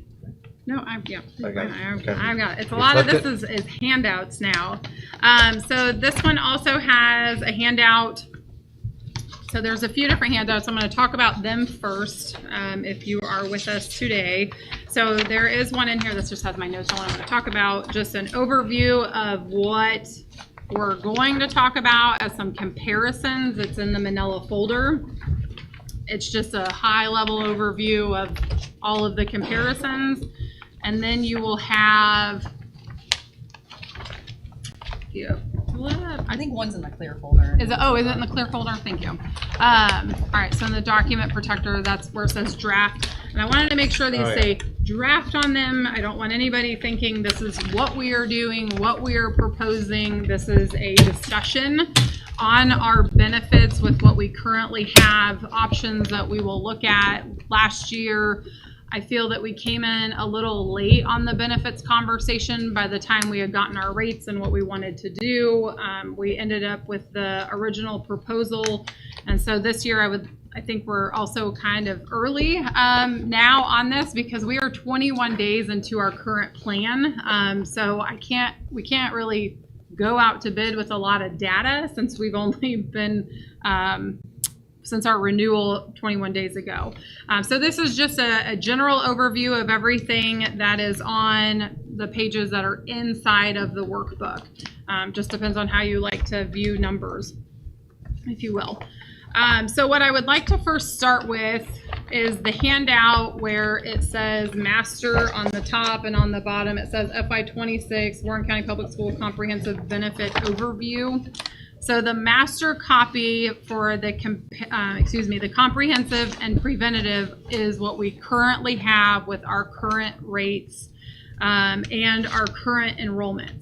S3: No, I've got it. It's a
S2: You
S3: lot of
S2: flipped
S3: this is handouts now. So this one also has a handout. So there's a few different handouts. I'm going to talk about them first if you are with us today. So there is one in here that just has my notes on what I'm going to talk about. Just an overview of what we're going to talk about as some comparisons. It's in the Manila folder. It's just a high-level overview of all of the comparisons. And then you will have,
S4: I think one's in the clear folder.
S3: is it in the clear folder? Thank you. All right, so in the document protector, that's where it says draft. And I wanted to make sure these say draft on them. I don't want anybody thinking this is what we are doing, what we are proposing. This is a discussion on our benefits with what we currently have, options that we will look at. Last year, I feel that we came in a little late on the benefits conversation by the time we had gotten our rates and what we wanted to do. We ended up with the original proposal. And so this year I think we're also kind of early now on this because we are 21 days into our current plan. So we can't really go out to bid with a lot of data since we've only been since our renewal 21 days ago. So this is just a general overview of everything that is on the pages that are inside of the workbook. Just depends on how you like to view numbers, if you will. So what I would like to first start with is the handout where it says master on the top and on the bottom it says FY26 Warren County Public School Comprehensive Benefit Overview. So the master copy for the comprehensive and preventative is what we currently have with our current rates and our current enrollments.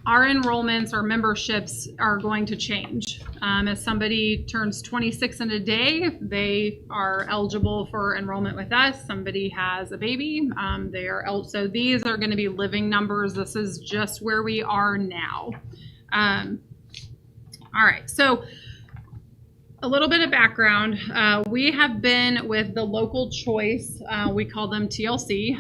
S3: Our enrollments, our memberships are going to change. As somebody turns 26 in a day, they are eligible for enrollment with us. Somebody has a baby, so these are going to be living numbers. This is just where we are now. All right, so a little bit of background. We have been with the local choice. We call them TLC.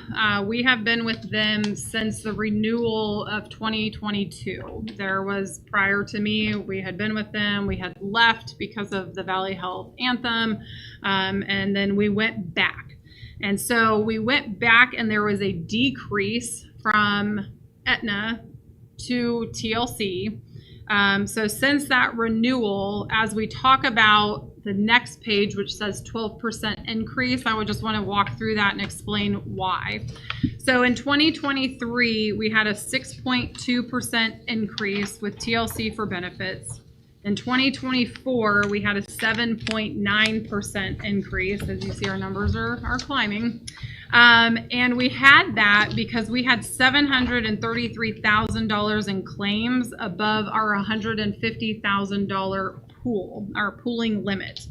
S3: We have been with them since the renewal of 2022. There was, prior to me, we had been with them. We had left because of the Valley Health Anthem, and then we went back. And so we went back and there was a decrease from Aetna to TLC. So since that renewal, as we talk about the next page, which says 12% increase, I would just want to walk through that and explain why. So in 2023, we had a 6.2% increase with TLC for benefits. In 2024, we had a 7.9% increase. As you see, our numbers are climbing. And we had that because we had $733,000 in claims above our $150,000 pool, our pooling limit.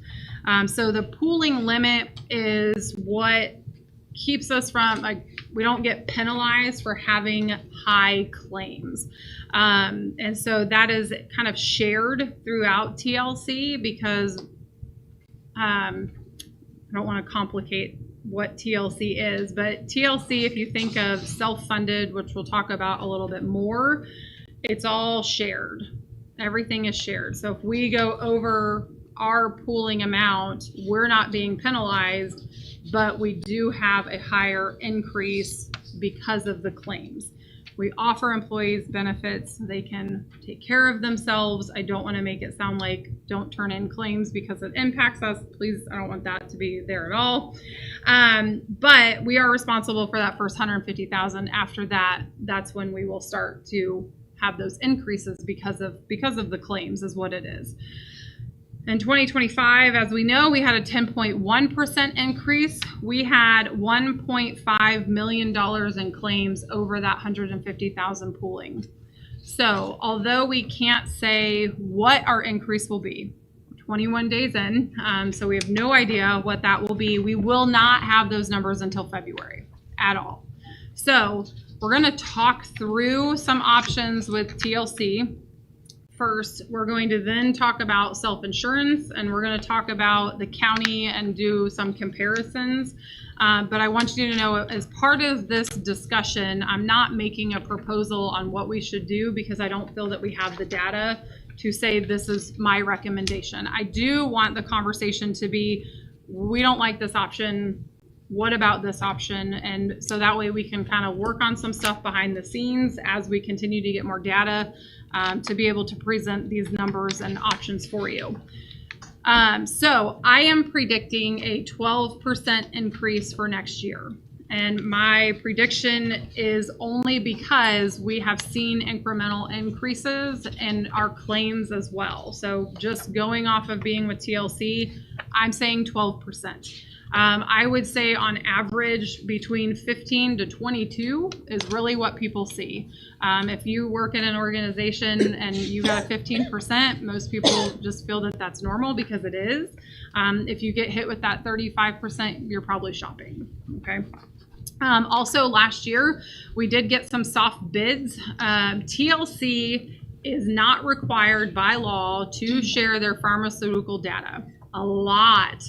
S3: So the pooling limit is what keeps us from, we don't get penalized for having high claims. And so that is kind of shared throughout TLC because I don't want to complicate what TLC is, but TLC, if you think of self-funded, which we'll talk about a little bit more, it's all shared. Everything is shared. So if we go over our pooling amount, we're not being penalized, but we do have a higher increase because of the claims. We offer employees benefits so they can take care of themselves. I don't want to make it sound like don't turn in claims because it impacts us. Please, I don't want that to be there at all. But we are responsible for that first $150,000. After that, that's when we will start to have those increases because of the claims is what it is. In 2025, as we know, we had a 10.1% increase. We had $1.5 million in claims over that 150,000 pooling. So although we can't say what our increase will be, 21 days in, so we have no idea what that will be. We will not have those numbers until February at all. So we're going to talk through some options with TLC. First, we're going to then talk about self-insurance, and we're going to talk about the county and do some comparisons. But I want you to know, as part of this discussion, I'm not making a proposal on what we should do because I don't feel that we have the data to say this is my recommendation. I do want the conversation to be, we don't like this option. What about this option? And so that way we can kind of work on some stuff behind the scenes as we continue to get more data to be able to present these numbers and options for you. So I am predicting a 12% increase for next year. And my prediction is only because we have seen incremental increases in our claims as well. So just going off of being with TLC, I'm saying 12%. I would say on average between 15 to 22 is really what people see. If you work in an organization and you got a 15%, most people just feel that that's normal because it is. If you get hit with that 35%, you're probably shopping, okay? Also last year, we did get some soft bids. TLC is not required by law to share their pharmaceutical data. A lot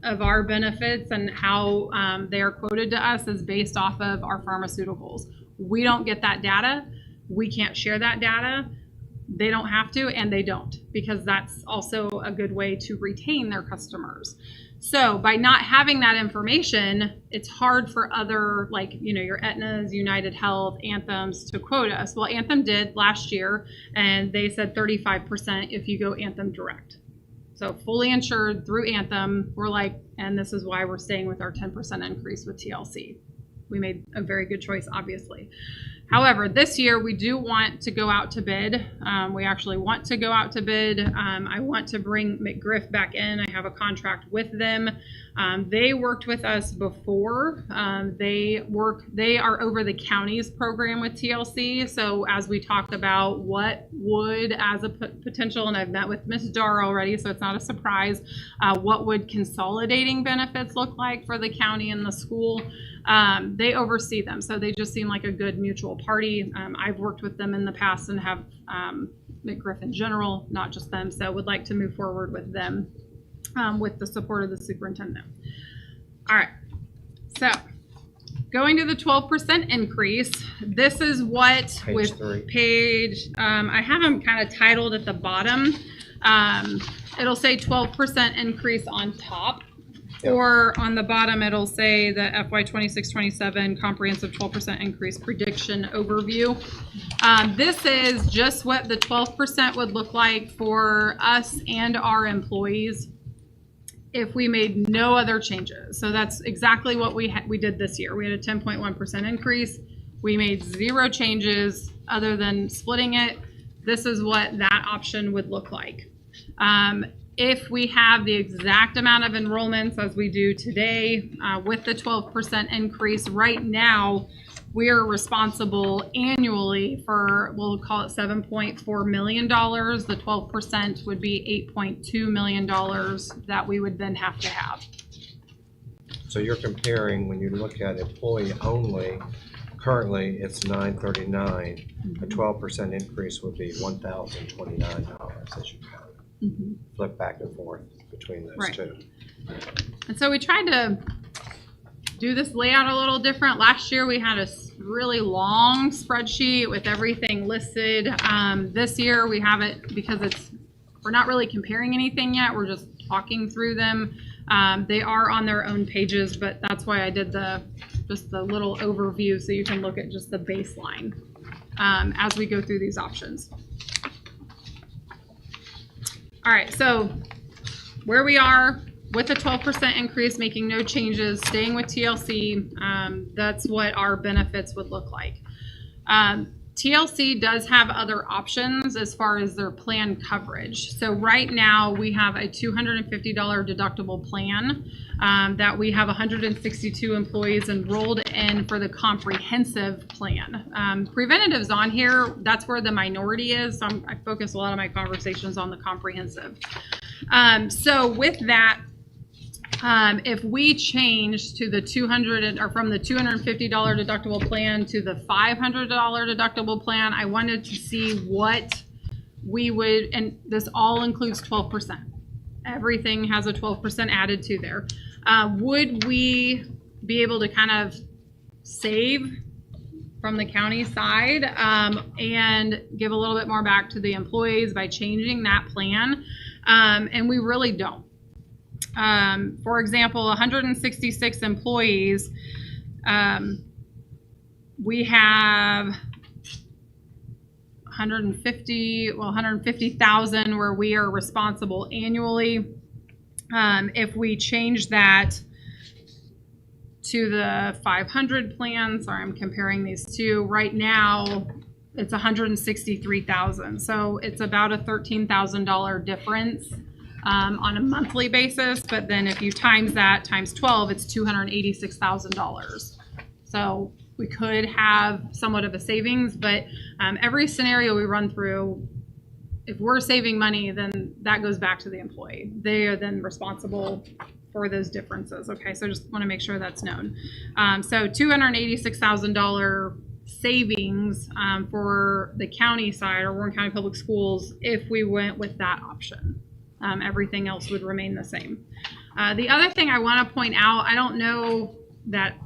S3: of our benefits and how they are quoted to us is based off of our pharmaceuticals. We don't get that data. We can't share that data. They don't have to, and they don't, because that's also a good way to retain their customers. So by not having that information, it's hard for other, like, your Aetnas, United Health, Anthems to quote us. Well, Anthem did last year, and they said 35% if you go Anthem direct. So fully insured through Anthem, we're like, and this is why we're staying with our 10% increase with TLC. We made a very good choice, obviously. However, this year we do want to go out to bid. We actually want to go out to bid. I want to bring McGriff back in. I have a contract with them. They worked with us before. They are over the county's program with TLC. So as we talk about what would, as a potential, and I've met with Ms. Dar already, so it's not a surprise, what would consolidating benefits look like for the county and the school? They oversee them, so they just seem like a good mutual party. I've worked with them in the past and have McGriff in general, not just them, so would like to move forward with them with the support of the superintendent. All right, so going to the 12% increase, this is what page 3. I have them kind of titled at the bottom. It'll say 12% increase on top. Yep. Or on the bottom, it'll say the FY 26-27 comprehensive 12% increase prediction overview. This is just what the 12% would look like for us and our employees if we made no other changes. So that's exactly what we did this year. We had a 10.1% increase. We made 0 changes other than splitting it. This is what that option would look like. If we have the exact amount of enrollments as we do today with the 12% increase, right now we are responsible annually for, we'll call it $7.4 million. The 12% would be $8.2 million that we would then have to have.
S2: So you're comparing, when you look at employee only, currently it's $939. Mm-hmm. A 12% increase would be $1,029 as you count. Mm-hmm. Flip back and forth between those two.
S3: And so we tried to do this layout a little different. Last year we had a really long spreadsheet with everything listed. This year we have it because we're not really comparing anything yet. We're just talking through them. They are on their own pages, but that's why I did the just the little overview so you can look at just the baseline as we go through these options. All right, so where we are with a 12% increase, making no changes, staying with TLC, that's what our benefits would look like. TLC does have other options as far as their plan coverage. So right now we have a $250 deductible plan that we have 162 employees enrolled in for the comprehensive plan. Preventative's on here. That's where the minority is. So I focus a lot of my conversations on the comprehensive. So with that, if we change to the from the $250 deductible plan to the $500 deductible plan, I wanted to see what we would, and this all includes 12%. Everything has a 12% added to there. Would we be able to kind of save from the county side and give a little bit more back to the employees by changing that plan? And we really don't. For example, 166 employees, we have 150,000 where we are responsible annually. If we change that to the 500 plan, sorry, I'm comparing these two. Right now, it's 163,000. So it's about a $13,000 difference. On a monthly basis, but then if you times that times 12, it's $286,000. So we could have somewhat of a savings, but every scenario we run through, if we're saving money, then that goes back to the employee. They are then responsible for those differences. Okay, so just want to make sure that's known. So $286,000 savings for the county side or Warren County Public Schools if we went with that option. Everything else would remain the same. The other thing I want to point out, I don't know that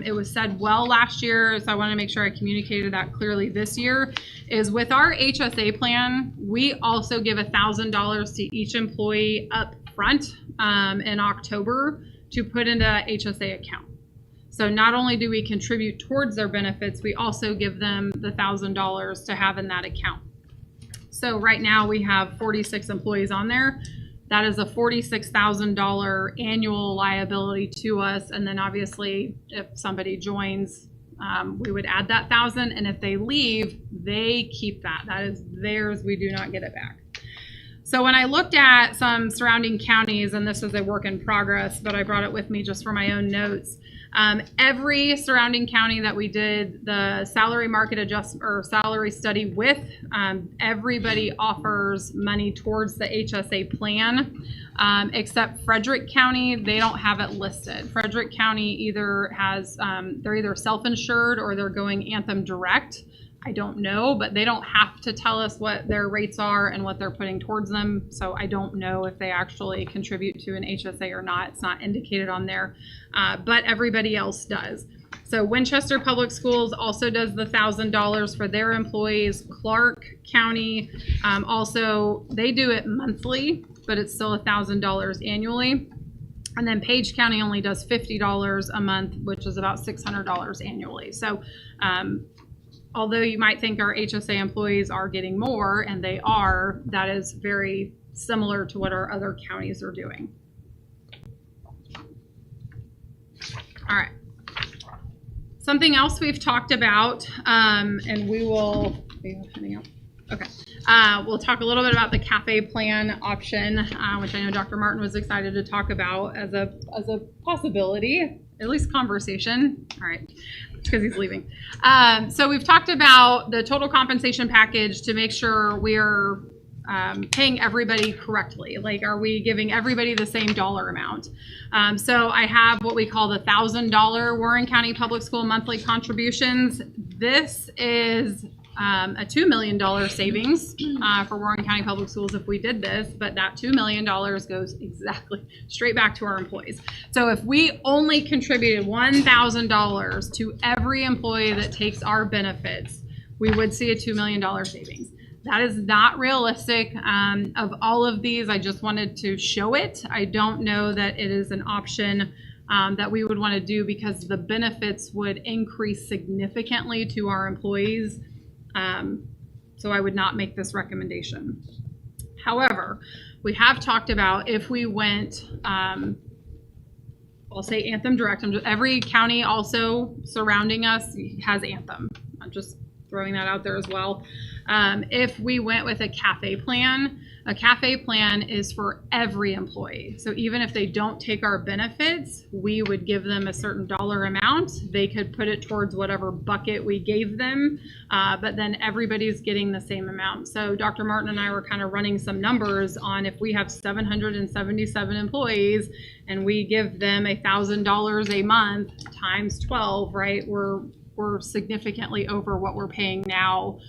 S3: it was said well last year, so I want to make sure I communicated that clearly this year, is with our HSA plan, we also give $1,000 to each employee up front in October to put into that HSA account. So not only do we contribute towards their benefits, we also give them the $1,000 to have in that account. So right now we have 46 employees on there. That is a $46,000 annual liability to us. And then obviously if somebody joins, we would add that $1,000. And if they leave, they keep that. That is theirs. We do not get it back. So when I looked at some surrounding counties, and this is a work in progress, but I brought it with me just for my own notes. Every surrounding county that we did the salary market adjustment or salary study with, everybody offers money towards the HSA plan, except Frederick County. They don't have it listed. Frederick County either has, they're either self-insured or they're going Anthem Direct. I don't know, but they don't have to tell us what their rates are and what they're putting towards them. So I don't know if they actually contribute to an HSA or not. It's not indicated on there, but everybody else does. So Winchester Public Schools also does the $1,000 for their employees. Clark County also, they do it monthly, but it's still $1,000 annually. And then Page County only does $50 a month, which is about $600 annually. So although you might think our HSA employees are getting more, and they are, that is very similar to what our other counties are doing. All right. Something else we've talked about, and we will, okay. We'll talk a little bit about the cafe plan option, which I know Dr. Martin was excited to talk about as a possibility, at least conversation. All right. Because he's leaving. So we've talked about the total compensation package to make sure we are paying everybody correctly. Like, are we giving everybody the same dollar amount? So I have what we call the $1,000 Warren County Public School monthly contributions. This is a $2 million savings for Warren County Public Schools if we did this, but that $2 million goes exactly straight back to our employees. So if we only contributed $1,000 to every employee that takes our benefits, we would see a $2 million savings. That is not realistic. Of all of these, I just wanted to show it. I don't know that it is an option that we would want to do because the benefits would increase significantly to our employees. So I would not make this recommendation. However, we have talked about if we went, I'll say Anthem Direct. Every county also surrounding us has Anthem. I'm just throwing that out there as well. If we went with a cafe plan is for every employee. So even if they don't take our benefits, we would give them a certain dollar amount. They could put it towards whatever bucket we gave them, but then everybody's getting the same amount. So Dr. Martin and I were kind of running some numbers on if we have 777 employees and we give them $1,000 a month times 12, right? We're significantly over what we're paying now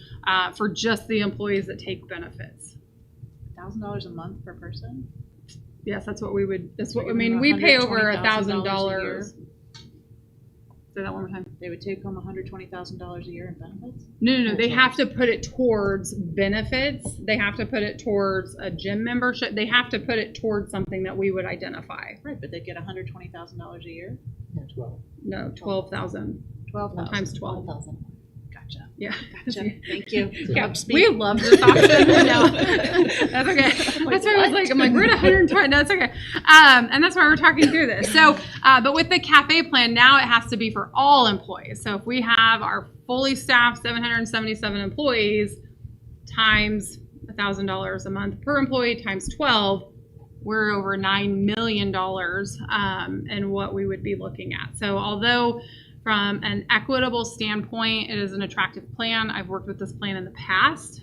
S3: for just the employees that take benefits.
S4: $1,000 a month per person?
S3: Yes, that's what we would. That's what I
S4: Like
S3: mean. We pay over
S4: $120,000
S3: $1,000. Say that one more time.
S4: They would take home $120,000 a year in benefits?
S3: No. They have to put it towards benefits. They have to put it towards a gym membership. They have to put it towards something that we would identify.
S4: Right, but they'd get $120,000 a year?
S3: No, 12,000
S4: $12,000.
S3: times 12.
S4: Gotcha.
S3: Yeah.
S4: Gotcha. Thank you.
S3: Yeah, we love this option. No, that's okay. That's why I was like, I'm like, we're at 120. No, that's okay. And that's why we're talking through this. So, but with the cafe plan, now it has to be for all employees. So if we have our fully staffed 777 employees times $1,000 a month per employee times 12, we're over $9 million in what we would be looking at. So although from an equitable standpoint, it is an attractive plan. I've worked with this plan in the past.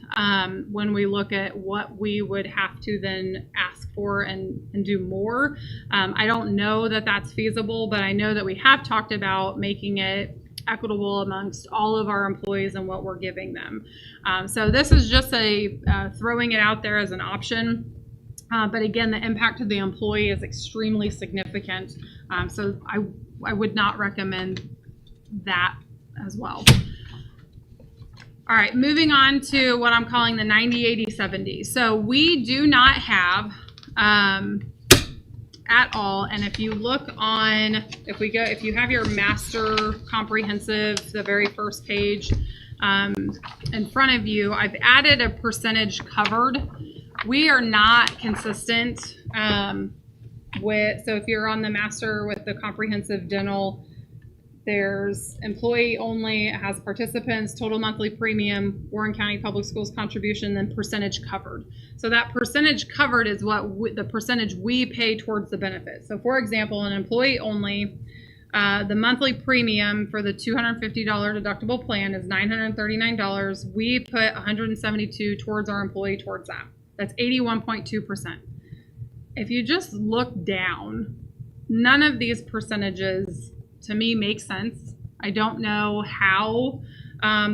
S3: When we look at what we would have to then ask for and do more, I don't know that that's feasible, but I know that we have talked about making it equitable amongst all of our employees and what we're giving them. So this is just throwing it out there as an option. But again, the impact to the employee is extremely significant. So I would not recommend that as well. All right, moving on to what I'm calling the 90, 80, 70. So we do not have at all, and if you look on, if you have your master comprehensive, the very first page in front of you, I've added a percentage covered. We are not consistent so if you're on the master with the comprehensive dental, there's employee only, it has participants, total monthly premium, Warren County Public Schools contribution, then percentage covered. So that percentage covered is what the percentage we pay towards the benefit. So for example, an employee only, the monthly premium for the $250 deductible plan is $939. We put $172 towards our employee towards that. That's 81.2%. If you just look down, none of these percentages to me make sense. I don't know how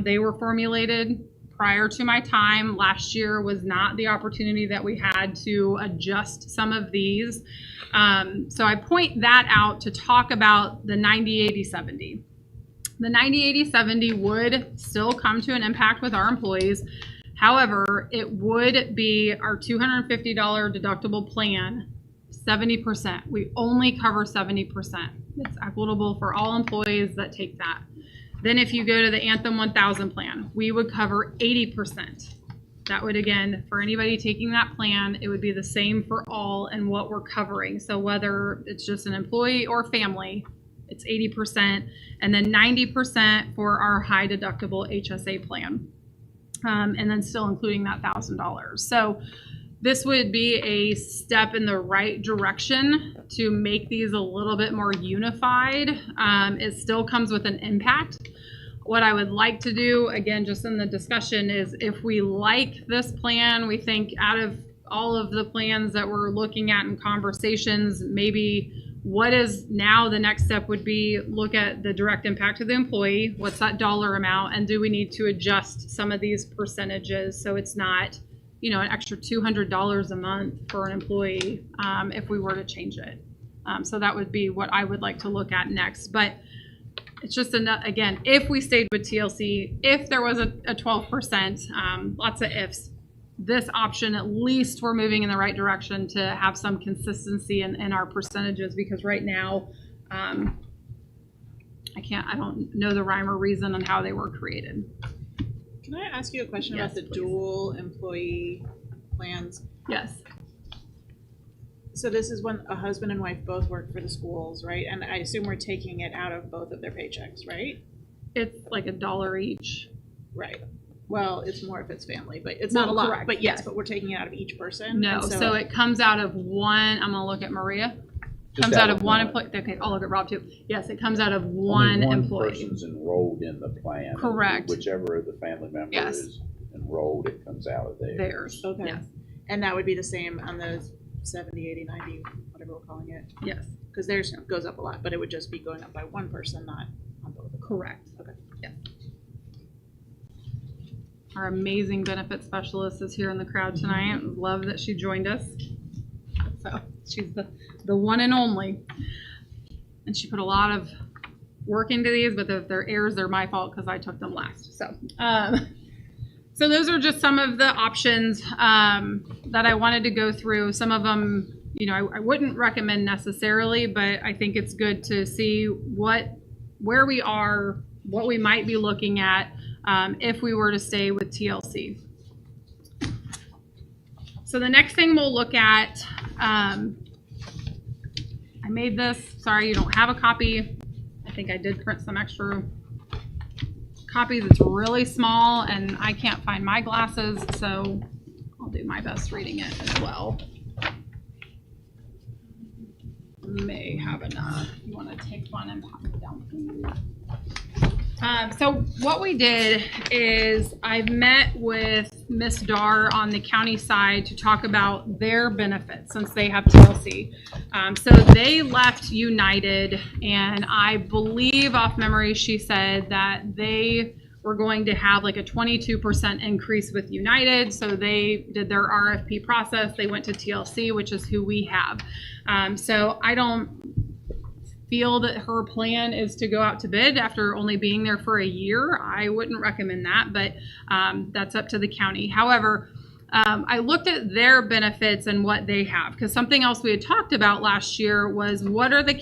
S3: they were formulated prior to my time. Last year was not the opportunity that we had to adjust some of these. So I point that out to talk about the 90, 80, 70. The 90, 80, 70 would still come to an impact with our employees. However, it would be our $250 deductible plan, 70%. We only cover 70%. It's equitable for all employees that take that. Then if you go to the Anthem 1000 plan, we would cover 80%. That would, again, for anybody taking that plan, it would be the same for all and what we're covering. So whether it's just an employee or family, it's 80%, and then 90% for our high deductible HSA plan. And then still including that $1,000. So this would be a step in the right direction to make these a little bit more unified. It still comes with an impact. What I would like to do, again, just in the discussion, is if we like this plan, we think out of all of the plans that we're looking at in conversations, maybe what is now the next step would be look at the direct impact to the employee. What's that dollar amount? And do we need to adjust some of these percentages so it's not, an extra $200 a month for an employee if we were to change it? So that would be what I would like to look at next. But it's just, again, if we stayed with TLC, if there was a 12%, lots of ifs, this option, at least we're moving in the right direction to have some consistency in our percentages, because right now I don't know the rhyme or reason on how they were created.
S4: Can I ask you a question
S3: Yes,
S4: about the
S3: please.
S4: dual employee plans?
S3: Yes.
S4: So this is when a husband and wife both work for the schools, right? And I assume we're taking it out of both of their paychecks, right?
S3: It's like $1 each.
S4: Right. Well, it's more if it's family, but it's
S3: Well,
S4: not a lot.
S3: correct,
S4: But yes,
S3: yes.
S4: but we're taking it out of each person.
S3: No,
S4: and
S3: so it comes out of one, I'm gonna look at Maria. Comes out of one employee, okay, I'll look at Rob too. Yes, it comes out of one
S6: Only one
S3: employee.
S6: person's enrolled in the plan.
S3: Correct.
S6: Whichever the family member
S3: Yes.
S6: is enrolled, it comes out of there.
S3: Theirs,
S4: Okay.
S3: yes,
S4: And that would be the same on those 70, 80, 90, whatever we're calling it.
S3: yes,
S4: Because theirs goes up a lot, but it would just be going up by one person, not on both of them.
S3: correct.
S4: Okay.
S3: Yes. Our amazing benefit specialist is here in the crowd tonight. Love that she joined us. So she's the one and only. And she put a lot of work into these, but if they're errors, they're my fault because I took them last. So those are just some of the options that I wanted to go through. Some of them, you know, I wouldn't recommend necessarily, but I think it's good to see where we are, what we might be looking at if we were to stay with TLC. So the next thing we'll look at, I made this, sorry you don't have a copy. I think I did print some extra copies. It's really small and I can't find my glasses, so I'll do my best reading it as well. May have enough. You want to take one and pop it down, please? So what we did is I've met with Ms. Dar on the county side to talk about their benefits since they have TLC. So they left United, and I believe off memory she said that they were going to have like a 22% increase with United. So they did their RFP process. They went to TLC, which is who we have. So I don't feel that her plan is to go out to bid after only being there for a year. I wouldn't recommend that, but that's up to the county. However, I looked at their benefits and what they have, because something else we had talked about last year was what's the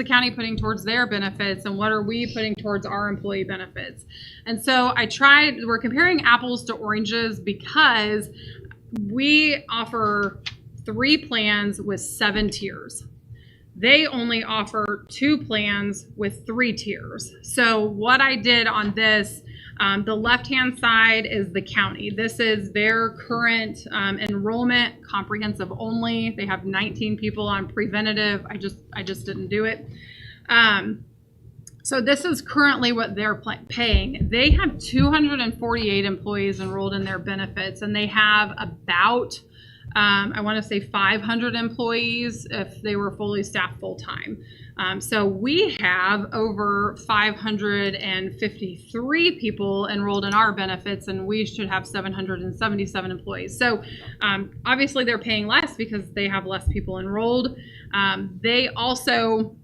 S3: county putting towards their benefits and what are we putting towards our employee benefits. And so we're comparing apples to oranges because we offer 3 plans with 7 tiers. They only offer 2 plans with 3 tiers. So what I did on this, the left-hand side is the county. This is their current enrollment, comprehensive only. They have 19 people on preventative. I just didn't do it. So this is currently what they're paying. They have 248 employees enrolled in their benefits, and they have about I want to say 500 employees if they were fully staffed full-time. So we have over 553 people enrolled in our benefits, and we should have 777 employees. So obviously they're paying less because they have less people enrolled. They also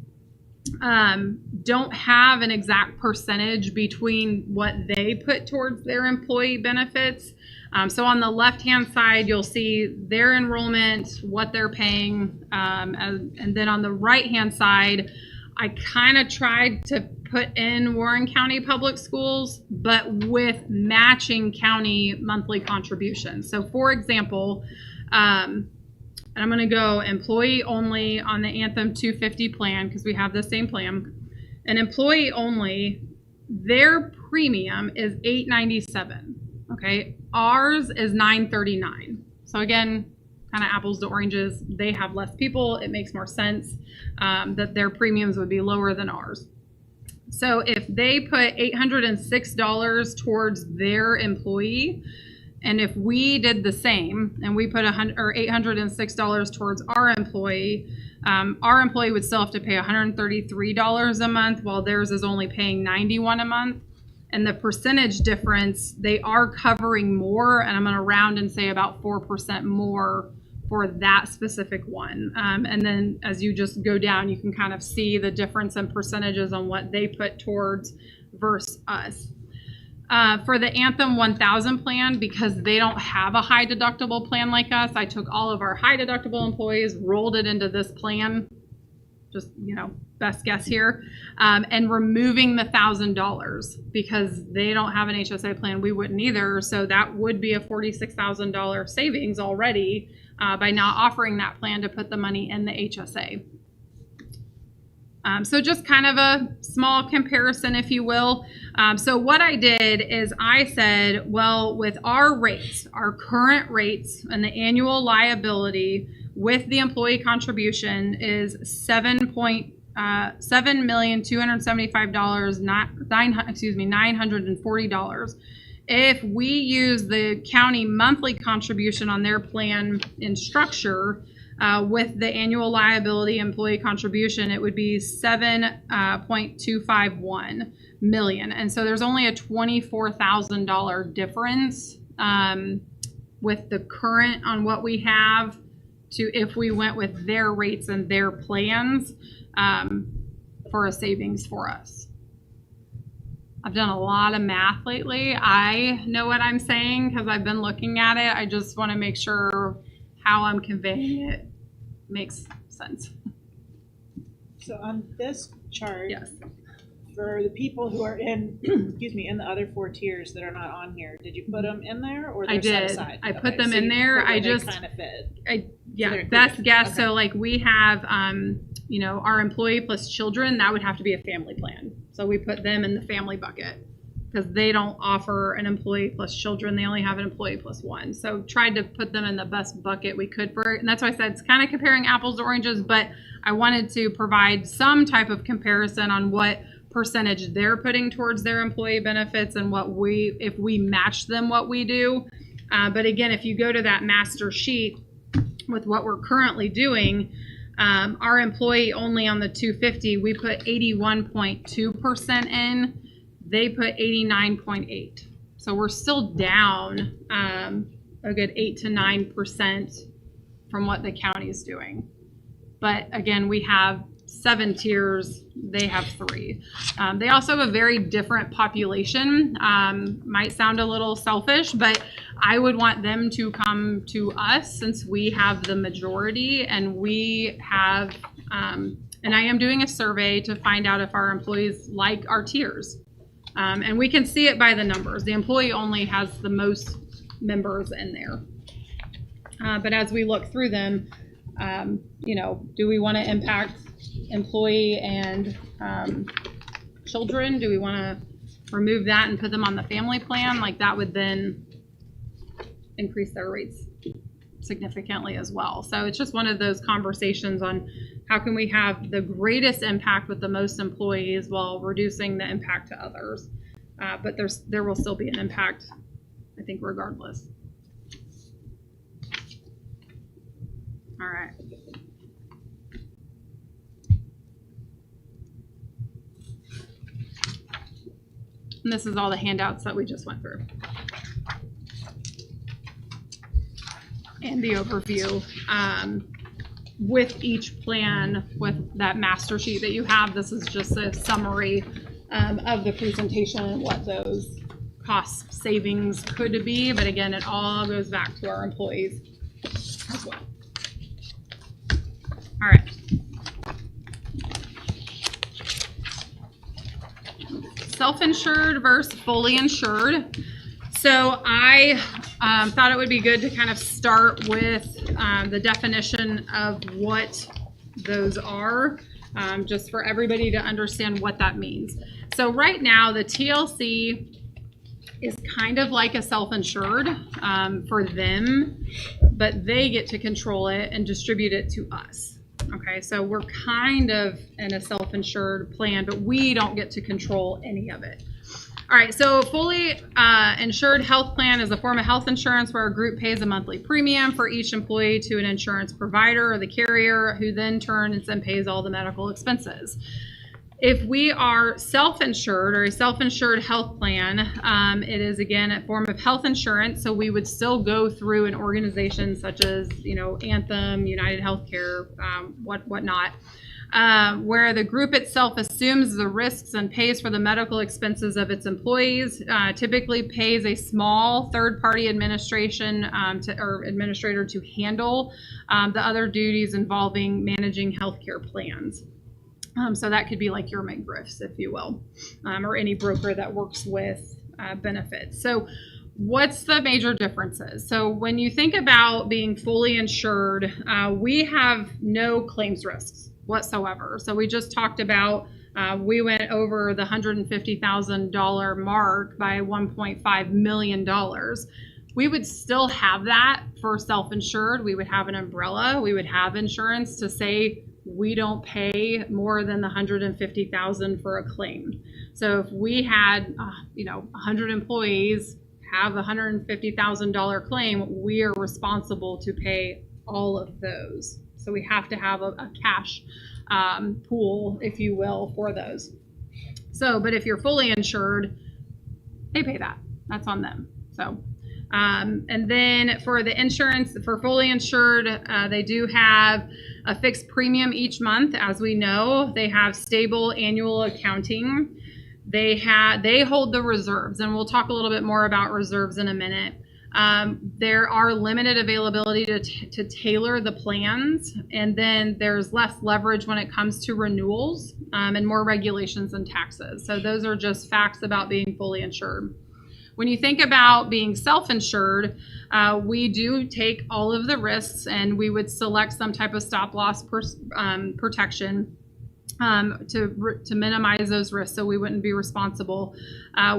S3: don't have an exact percentage between what they put towards their employee benefits. So on the left-hand side, you'll see their enrollment, what they're paying, and then on the right-hand side, I kind of tried to put in Warren County Public Schools, but with matching county monthly contributions. So for example, and I'm going to go employee only on the Anthem 250 plan because we have the same plan. An employee only, their premium is $897. Okay, ours is $939. So again, kind of apples to oranges. They have less people. It makes more sense that their premiums would be lower than ours. So if they put $806 towards their employee, and if we did the same and we put $806 towards our employee would still have to pay $133 a month, while theirs is only paying $91 a month. And the percentage difference, they are covering more, and I'm going to round and say about 4% more for that specific one. And then as you just go down, you can kind of see the difference in percentages on what they put towards versus us. For the Anthem 1000 plan, because they don't have a high deductible plan like us, I took all of our high deductible employees, rolled it into this plan. Just, best guess here, and removing the $1,000 because they don't have an HSA plan. We wouldn't either. So that would be a $46,000 savings already by not offering that plan to put the money in the HSA. So just kind of a small comparison, if you will. So what I did is I said, well, with our rates, our current rates and the annual liability with the employee contribution is $940. If we use the county monthly contribution on their plan in structure, with the annual liability employee contribution, it would be $7.251 million. And so there's only a $24,000 difference with the current on what we have to if we went with their rates and their plans for a savings for us. I've done a lot of math lately. I know what I'm saying because I've been looking at it. I just want to make sure how I'm conveying it makes sense.
S4: So on this chart,
S3: Yes.
S4: for the people who are in, excuse me, in the other 4 tiers that are not on here, did you put them in there or
S3: I
S4: they're set
S3: did.
S4: aside?
S3: I put them in
S4: you
S3: there.
S4: put where
S3: I
S4: they
S3: just-
S4: kind of fit.
S3: Yeah,
S4: they're
S3: best
S4: included.
S3: guess.
S4: Okay.
S3: So like we have, you know, our employee plus children, that would have to be a family plan. So we put them in the family bucket because they don't offer an employee plus children. They only have an employee plus one. So tried to put them in the best bucket we could for it. And that's why I said it's kind of comparing apples to oranges, but I wanted to provide some type of comparison on what percentage they're putting towards their employee benefits and what we, if we match them, what we do. But again, if you go to that master sheet with what we're currently doing, our employee only on the 250, we put 81.2% in. They put 89.8. So we're still down a good 8 to 9% from what the county is doing. But again, we have 7 tiers, they have 3. They also have a very different population. Might sound a little selfish, but I would want them to come to us since we have the majority and we have, and I am doing a survey to find out if our employees like our tiers. And we can see it by the numbers. The employee only has the most members in there. But as we look through them, you know, do we want to impact employee and children? Do we want to remove that and put them on the family plan? Like that would then increase their rates significantly as well. So it's just one of those conversations on how can we have the greatest impact with the most employees while reducing the impact to others. But there will still be an impact, I think, regardless. All right. And this is all the handouts that we just went through. And the overview with each plan, with that master sheet that you have. This is just a summary of the presentation and what those cost savings could be. But again, it all goes back to our employees as well. All right. Self-insured versus fully insured. So I thought it would be good to kind of start with the definition of what those are, just for everybody to understand what that means. So right now, the TLC is kind of like a self-insured for them, but they get to control it and distribute it to us. Okay, so we're kind of in a self-insured plan, but we don't get to control any of it. All right, so fully insured health plan is a form of health insurance where a group pays a monthly premium for each employee to an insurance provider or the carrier, who then turns and pays all the medical expenses. If we are self-insured or a self-insured health plan, it is again a form of health insurance. So we would still go through an organization such as, you know, Anthem, United Healthcare, whatnot, where the group itself assumes the risks and pays for the medical expenses of its employees. Typically pays a small third-party administration or administrator to handle the other duties involving managing healthcare plans. So that could be like your McGriffs, if you will, or any broker that works with benefits. So what's the major differences? So when you think about being fully insured, we have no claims risks whatsoever. So we just talked about we went over the $150,000 mark by $1.5 million. We would still have that for self-insured. We would have an umbrella. We would have insurance to say we don't pay more than the $150,000 for a claim. So if we had, 100 employees have a $150,000 claim, we are responsible to pay all of those. So we have to have a cash pool, if you will, for those. So, but if you're fully insured, they pay that. That's on them. So, and then for the insurance, for fully insured, they do have a fixed premium each month. As we know, they have stable annual accounting. They hold the reserves, and we'll talk a little bit more about reserves in a minute. There are limited availability to tailor the plans, and then there's less leverage when it comes to renewals and more regulations and taxes. So those are just facts about being fully insured. When you think about being self-insured, we do take all of the risks, and we would select some type of stop loss protection to minimize those risks, so we wouldn't be responsible.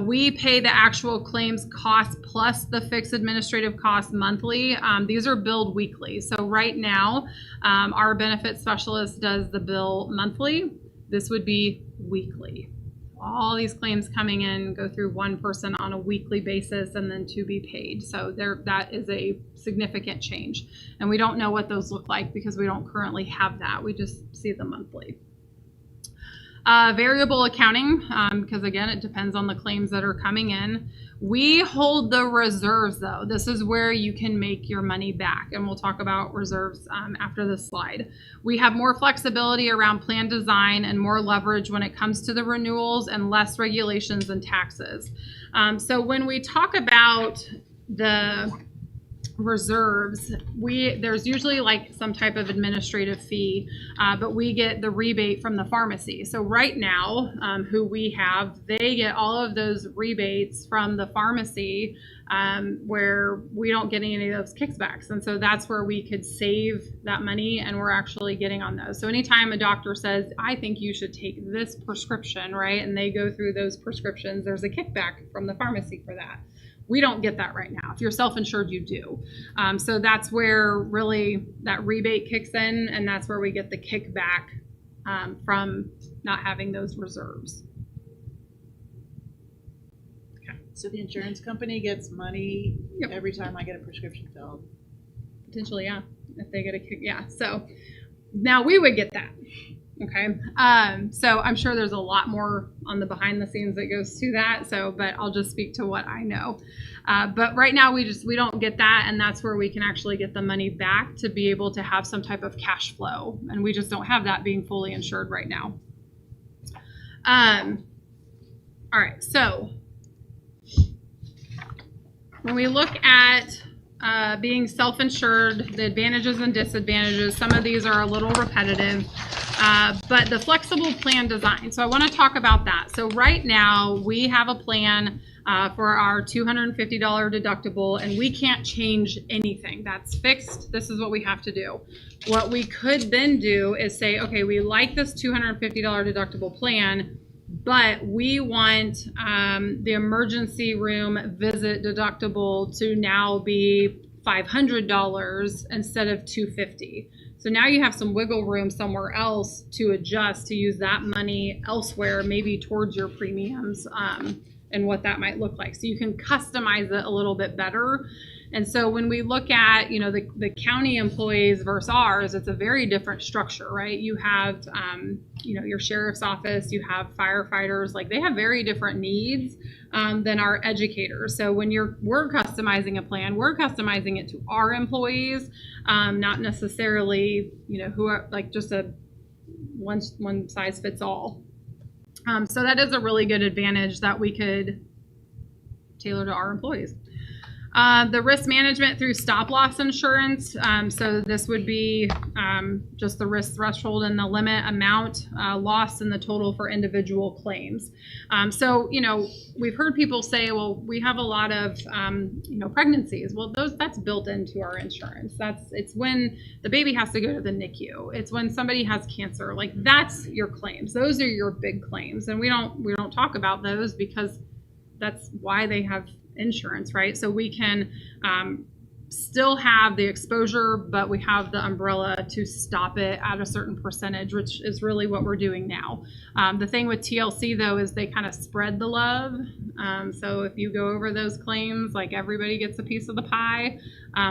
S3: We pay the actual claims cost plus the fixed administrative costs monthly. These are billed weekly. So right now, our benefit specialist does the bill monthly. This would be weekly. All these claims coming in go through one person on a weekly basis and then to be paid. So that is a significant change. And we don't know what those look like because we don't currently have that. We just see them monthly. Variable accounting, because again, it depends on the claims that are coming in. We hold the reserves though. This is where you can make your money back, and we'll talk about reserves after this slide. We have more flexibility around plan design and more leverage when it comes to the renewals and less regulations and taxes. So when we talk about the reserves, there's usually like some type of administrative fee, but we get the rebate from the pharmacy. So right now, who we have, they get all of those rebates from the pharmacy, where we don't get any of those kickbacks. And so that's where we could save that money, and we're actually getting on those. So anytime a doctor says, I think you should take this prescription, right, and they go through those prescriptions, there's a kickback from the pharmacy for that. We don't get that right now. If you're self-insured, you do. So that's where really that rebate kicks in, and that's where we get the kickback from not having those reserves.
S4: Okay. So the insurance company gets money
S3: Yep.
S4: every time I get a prescription filled.
S3: Potentially, yeah. If they get a kick, yeah. So now we would get that. Okay. So I'm sure there's a lot more on the behind the scenes that goes to that. So, but I'll just speak to what I know. But right now we don't get that. And that's where we can actually get the money back to be able to have some type of cash flow. And we just don't have that being fully insured right now. All right. So when we look at being self-insured, the advantages and disadvantages, some of these are a little repetitive. But the flexible plan design. So I want to talk about that. So right now we have a plan for our $250 deductible, and we can't change anything. That's fixed. This is what we have to do. What we could then do is say, okay, we like this $250 deductible plan, but we want the emergency room visit deductible to now be $500 instead of $250. So now you have some wiggle room somewhere else to adjust, to use that money elsewhere, maybe towards your premiums, and what that might look like. So you can customize it a little bit better. And so when we look at, the county employees versus ours, it's a very different structure, right? You have, your sheriff's office, you have firefighters, like they have very different needs than our educators. So when we're customizing a plan, we're customizing it to our employees, not necessarily, who are like just a one size fits all. So that is a really good advantage that we could tailor to our employees. The risk management through stop loss insurance. So this would be just the risk threshold and the limit amount lost in the total for individual claims. So, we've heard people say, well, we have a lot of, pregnancies. Well, that's built into our insurance. It's when the baby has to go to the NICU. It's when somebody has cancer. Like, that's your claims. Those are your big claims. And we don't talk about those because that's why they have insurance, right? So we can still have the exposure, but we have the umbrella to stop it at a certain percentage, which is really what we're doing now. The thing with TLC though is they kind of spread the love. So if you go over those claims, like everybody gets a piece of the pie,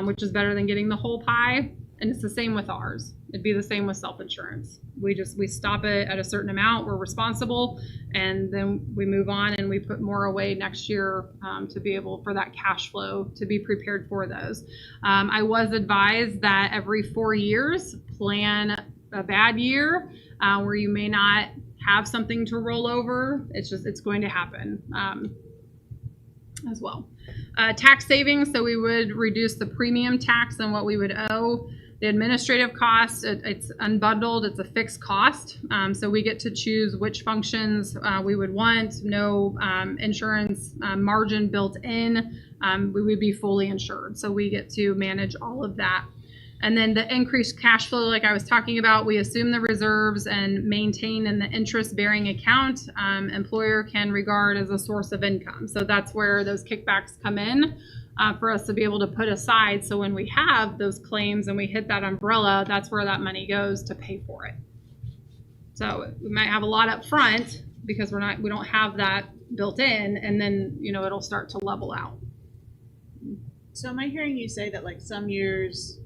S3: which is better than getting the whole pie. And it's the same with ours. It'd be the same with self-insurance. We stop it at a certain amount. We're responsible, and then we move on and we put more away next year to be able for that cash flow to be prepared for those. I was advised that every 4 years, plan a bad year where you may not have something to roll over. It's going to happen as well. Tax savings, so we would reduce the premium tax on what we would owe. The administrative cost, it's unbundled, it's a fixed cost. So we get to choose which functions we would want, no insurance margin built in. We would be fully insured. So we get to manage all of that. And then the increased cash flow, like I was talking about, we assume the reserves and maintain in the interest-bearing account. Employer can regard as a source of income. So that's where those kickbacks come in. For us to be able to put aside, so when we have those claims and we hit that umbrella, that's where that money goes to pay for it. So we might have a lot up front because we don't have that built in, and then it'll start to level out.
S4: So am I hearing you say that like some years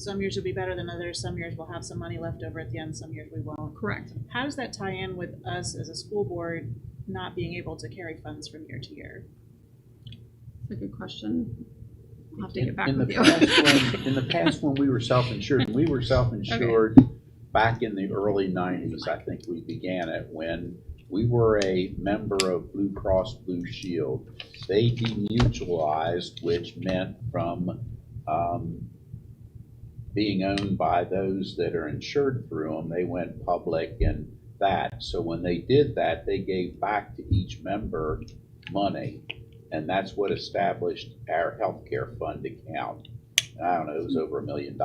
S4: will be better than others, some years we'll have some money left over at the end, some years we won't?
S3: Correct.
S4: How does that tie in with us as a school board not being able to carry funds from year to year?
S3: That's a good question. I'll have to get back
S6: In
S3: with
S6: the
S3: you.
S6: in the past, when we were self-insured, back in the early 90s, I think we began it, when we were a member of Blue Cross Blue Shield. They demutualized, which meant from being owned by those that are insured through them, they went public and that. So when they did that, they gave back to each member money. And that's what established our healthcare fund account. I don't know, it was over $1 million.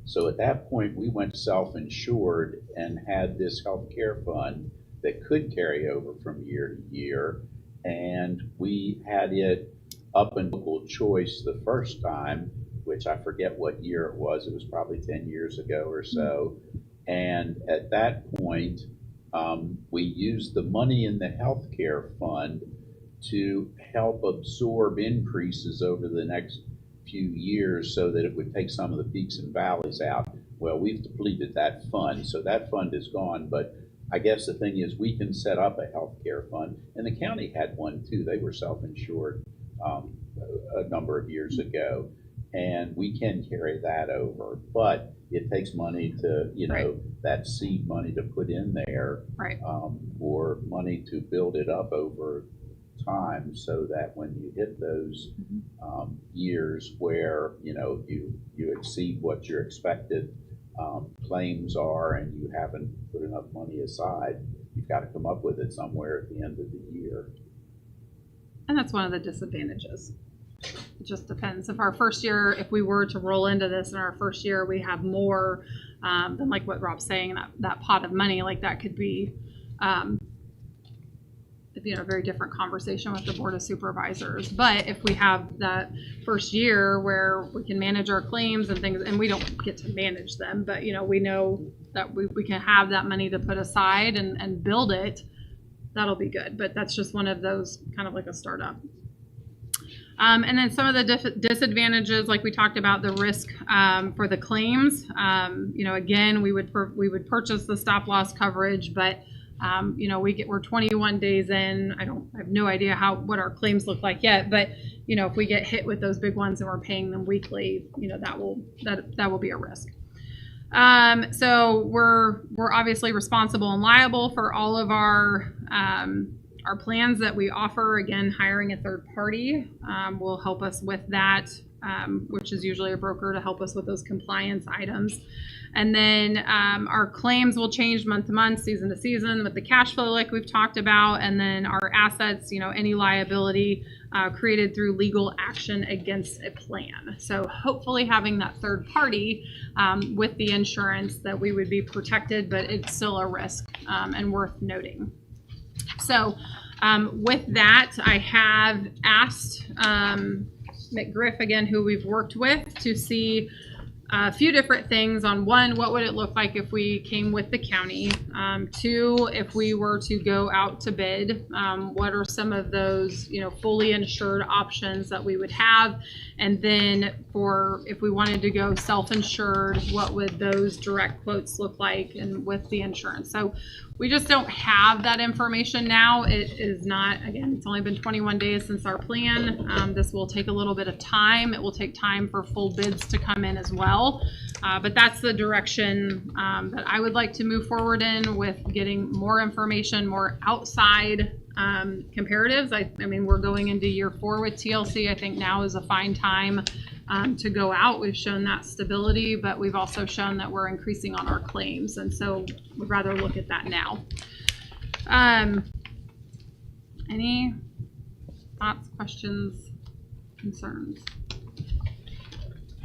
S6: So at that point, we went self-insured and had this healthcare fund that could carry over from year to year. And we had it up in local choice the first time, which I forget what year it was. It was probably 10 years ago or so. And at that point, we used the money in the healthcare fund to help absorb increases over the next few years so that it would take some of the peaks and valleys out. Well, we've depleted that fund, so that fund is gone. But I guess the thing is, we can set up a healthcare fund, and the county had one too. They were self-insured a number of years ago, and we can carry that over. But it takes money to, that seed money to put in there,
S3: Right.
S6: Or money to build it up over time, so that when you hit those years where you exceed what your expected claims are and you haven't put enough money aside, you've got to come up with it somewhere at the end of the year.
S3: And that's one of the disadvantages. It just depends. If we were to roll into this in our first year, we have more than like what Rob's saying, that pot of money, like that could be a very different conversation with the Board of Supervisors. But if we have that first year where we can manage our claims and things, and we don't get to manage them, but we know that we can have that money to put aside and build it, that'll be good. But that's just one of those, kind of like a startup. And then some of the disadvantages, like we talked about, the risk for the claims. Again, we would purchase the stop loss coverage, but we're 21 days in. I have no idea what our claims look like yet, but if we get hit with those big ones and we're paying them weekly, that will be a risk. So we're obviously responsible and liable for all of our our plans that we offer, again, hiring a third party will help us with that, which is usually a broker to help us with those compliance items. And then our claims will change month to month, season to season with the cash flow like we've talked about. And then our assets, any liability created through legal action against a plan. So hopefully having that third party with the insurance that we would be protected, but it's still a risk and worth noting. So with that, I have asked McGriff, again, who we've worked with, to see a few different things on one, what would it look like if we came with the county? Two, if we were to go out to bid, what are some of those, fully insured options that we would have? And then if we wanted to go self-insured, what would those direct quotes look like and with the insurance? So we just don't have that information now. It is not, again, it's only been 21 days since our plan. This will take a little bit of time. It will take time for full bids to come in as well. But that's the direction that I would like to move forward in, with getting more information, more outside comparatives. I mean, we're going into year 4 with TLC. I think now is a fine time to go out. We've shown that stability, but we've also shown that we're increasing on our claims. And so we'd rather look at that now. Any thoughts, questions, concerns?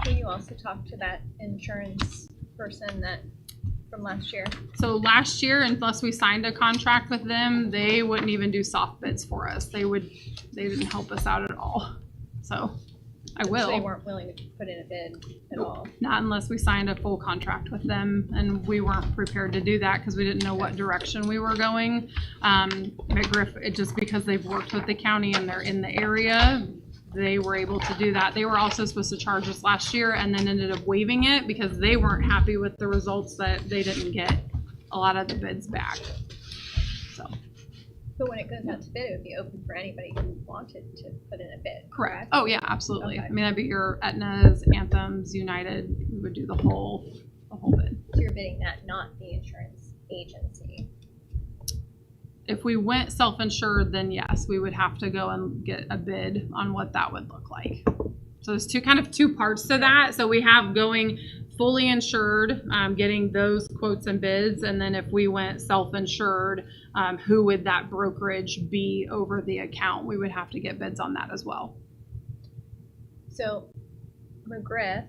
S5: Can you also talk to that insurance person that from last year?
S3: So last year, unless we signed a contract with them, they wouldn't even do soft bids for us. They didn't help us out at all. So I will.
S5: So they weren't willing to put in a bid at all?
S3: Not unless we signed a full contract with them, and we weren't prepared to do that because we didn't know what direction we were going. McGriff, just because they've worked with the county and they're in the area, they were able to do that. They were also supposed to charge us last year and then ended up waiving it because they weren't happy with the results, that they didn't get a lot of the bids back. So.
S5: But when it goes out to bid, it would be open for anybody who wanted to put in a bid.
S3: Correct. Oh yeah, absolutely.
S5: Okay.
S3: I mean, that'd be your Aetnas, Anthems, United. We would do the whole bid.
S5: So you're bidding that, not the insurance agency.
S3: If we went self-insured, then yes, we would have to go and get a bid on what that would look like. So there's two parts to that. So we have going fully insured, getting those quotes and bids, and then if we went self-insured, who would that brokerage be over the account? We would have to get bids on that as well.
S5: So McGriff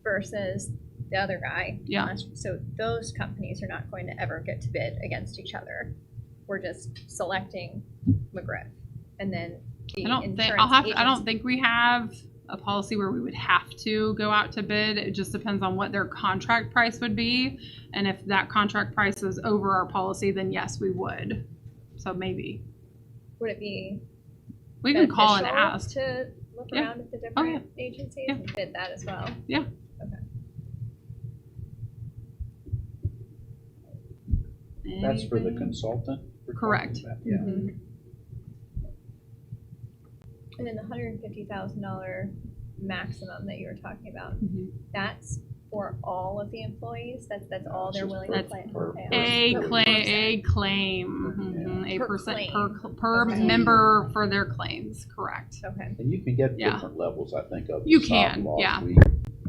S5: versus the other guy.
S3: Yeah.
S5: So those companies are not going to ever get to bid against each other. We're just selecting McGriff, and then the
S3: I don't think we have a policy where we would have to go out to bid. It just depends on what their contract price would be, and if that contract price is over our policy, then yes, we would. So maybe
S5: would it be?
S3: We can call and
S5: beneficial
S3: ask.
S5: to look
S3: Yeah.
S5: around at the different
S3: Oh, yeah.
S5: agencies
S3: Yeah.
S5: and bid that as well.
S3: Yeah.
S5: Okay.
S6: That's for the
S3: Anything?
S6: consultant? we're talking
S3: Correct.
S6: about? Yeah.
S3: Mhm.
S5: And then the $150,000 maximum that you were talking about,
S3: Mhm.
S5: that's for all of the employees. That's all they're willing to
S3: That's
S5: pay.
S6: per-
S5: pay.
S3: A
S6: Per
S3: claim, a
S5: Per
S3: percent
S5: claim.
S3: per
S5: Okay.
S3: member for their claims. Correct.
S5: Okay.
S6: And you can get
S3: Yeah.
S6: different levels, I think, of the
S3: You
S6: stop
S3: can,
S6: loss.
S3: yeah.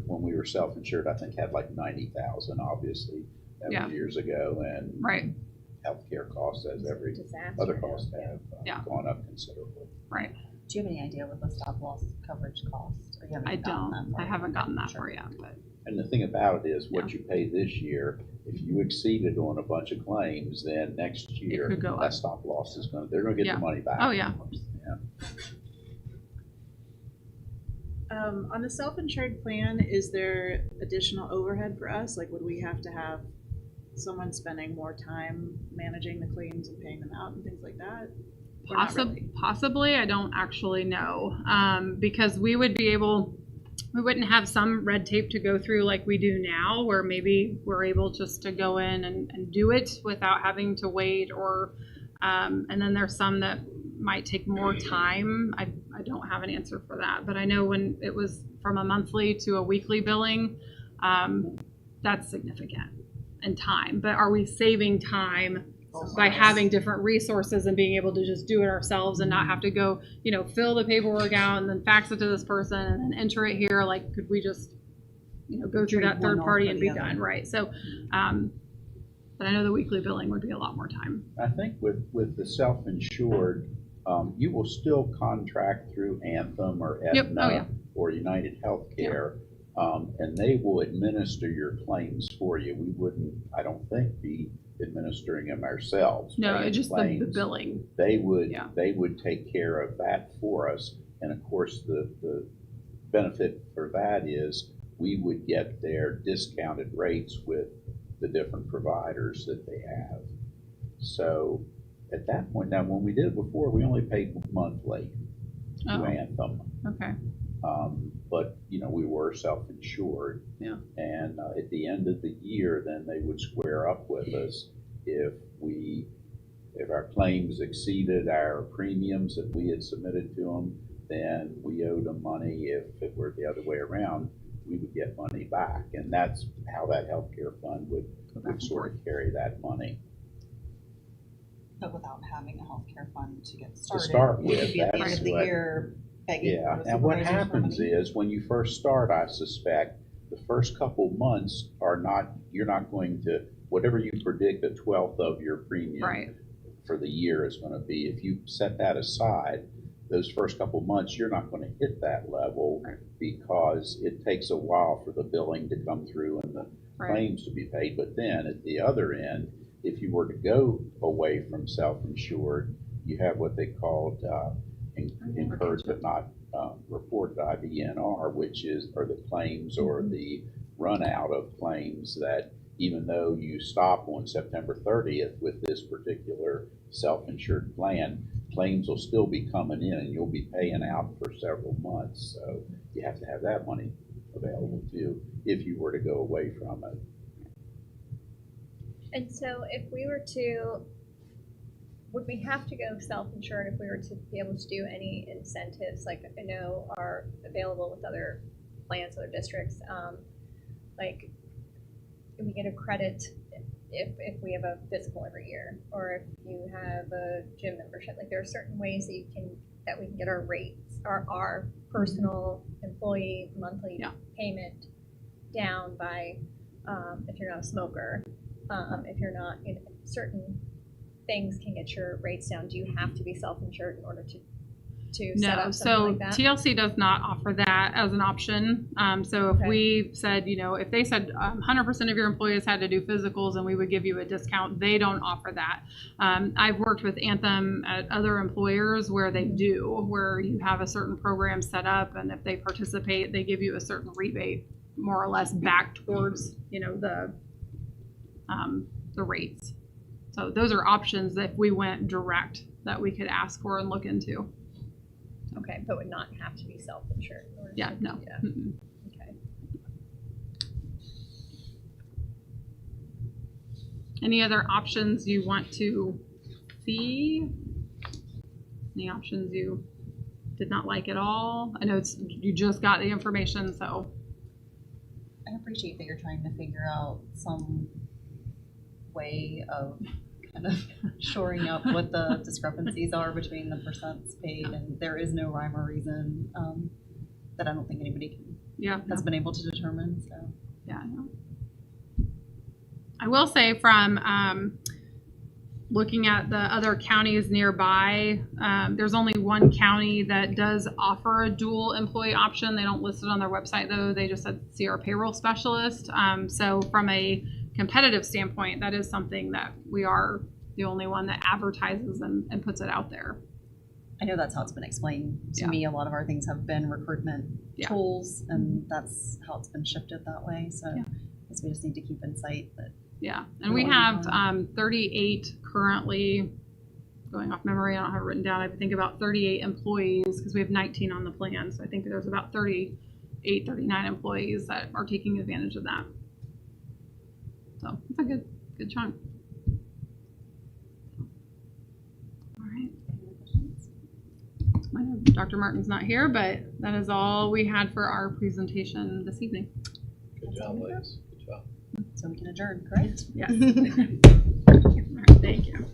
S6: When we were self-insured, I think had like 90,000, obviously, that was
S3: Yeah.
S6: years ago, and
S3: Right.
S6: healthcare costs, as every
S5: Disaster.
S6: other cost have
S3: Yeah.
S6: gone up considerably.
S3: Right.
S7: Do you have any idea what the stop loss coverage costs? Or you haven't
S3: I
S7: gotten that
S3: don't.
S7: far
S3: I
S7: yet?
S3: haven't gotten that
S7: Sure.
S3: far yet, but
S6: And the thing about it is, what you pay this year, if you exceeded on a bunch of claims, then next year,
S3: could go up.
S6: that stop loss is they're gonna get
S3: Yeah.
S6: the money back.
S3: Oh, yeah.
S6: Yeah.
S4: On the self-insured plan, is there additional overhead for us? Like, would we have to have someone spending more time managing the claims and paying them out and things like that? Or not really?
S3: Possibly, I don't actually know, because we wouldn't have some red tape to go through like we do now, where maybe we're able just to go in and do it without having to wait, or and then there's some that might take more time. I don't have an answer for that, but I know when it was from a monthly to a weekly billing, that's significant in time. But are we saving time by having different resources and being able to just do it ourselves and not have to go, fill the paperwork out and then fax it to this person and then enter it here. Like, could we just, go through that third party and be done, right? So, but I know the weekly billing would be a lot more time.
S6: I think with the self-insured, you will still contract through Anthem or
S3: Yep.
S6: Aetna
S3: Oh, yeah.
S6: or United Healthcare, and they will administer your claims for you. We wouldn't, I don't think, be administering them ourselves.
S3: No,
S6: paying
S3: it's just the
S6: claims.
S3: billing.
S6: They would,
S3: Yeah.
S6: they would take care of that for us. And of course, the benefit for that is we would get their discounted rates with the different providers that they have. So at that point, now when we did it before, we only paid monthly to
S3: Oh,
S6: Anthem.
S3: okay.
S6: But, we were self-insured.
S3: Yeah.
S6: And at the end of the year, then they would square up with us if our claims exceeded our premiums that we had submitted to them, then we owed them money. If it were the other way around, we would get money back. And that's how that healthcare fund would sort of carry that money.
S7: But without having a healthcare fund to get
S6: To
S7: started.
S6: start
S7: you
S6: with,
S7: could be at the end
S6: that's
S7: of the
S6: what-
S7: year begging
S6: Yeah,
S7: for the
S6: and what
S7: supervisors for
S6: happens
S7: money.
S6: is, when you first start, I suspect, the first couple months you're not going to, whatever you predict the 12th of your premium
S3: Right.
S6: for the year is gonna be, if you set that aside, those first couple months, you're not gonna hit that level because it takes a while for the billing to come through and the
S3: Right.
S6: claims to be paid. But then at the other end, if you were to go away from self-insured, you have what they called incurred but not reported IBNR, which are the claims or the run out of claims that even though you stop on September 30th with this particular self-insured plan, claims will still be coming in and you'll be paying out for several months. So you have to have that money available too if you were to go away from it.
S5: And so if we were to, would we have to go self-insured if we were to be able to do any incentives, like I know are available with other plans, other districts, like we get a credit if we have a physical every year, or if you have a gym membership, like there are certain ways that we can get our rates, our personal employee monthly
S3: Yeah.
S5: payment down by, if you're not a smoker, if you're not, certain things can get your rates down. Do you have to be self-insured in order to set
S3: No,
S5: up something
S3: so
S5: like that?
S3: TLC does not offer that as an option. So if
S5: Okay.
S3: we said, if they said 100% of your employees had to do physicals and we would give you a discount, they don't offer that. I've worked with Anthem at other employers where they do, where you have a certain program set up and if they participate, they give you a certain rebate, more or less back towards, the rates. So those are options that if we went direct that we could ask for and look into.
S5: Okay, but would not have to be self-insured in order
S3: Yeah,
S5: to
S3: no.
S5: do that.
S3: Mm-mm.
S5: Okay.
S3: Any other options you want to see? Any options you did not like at all? I know you just got the information, so.
S7: I appreciate that you're trying to figure out some way of kind of shoring up what the discrepancies are between the percents paid, and there is no rhyme or reason that I don't think anybody has been able to determine. So
S3: Yeah, I know. I will say from looking at the other counties nearby, there's only one county that does offer a dual employee option. They don't list it on their website though. They just said see our payroll specialist. So from a competitive standpoint, that is something that we are the only one that advertises and puts it out there.
S7: I know that's how it's been explained to me. A lot of our things have been recruitment tools, and that's how it's been shifted that way. So I guess we just need to keep in sight that.
S3: Yeah, and we have 38 currently, going off memory, I don't have it written down, I think about 38 employees because we have 19 on the plan. So I think there's about 38, 39 employees that are taking advantage of that. So it's a good chunk. All right. I know Dr. Martin's not here, but that is all we had for our presentation this evening.
S2: Good job, ladies. Good job.
S7: So we can adjourn, correct?
S3: Yes. Thank you.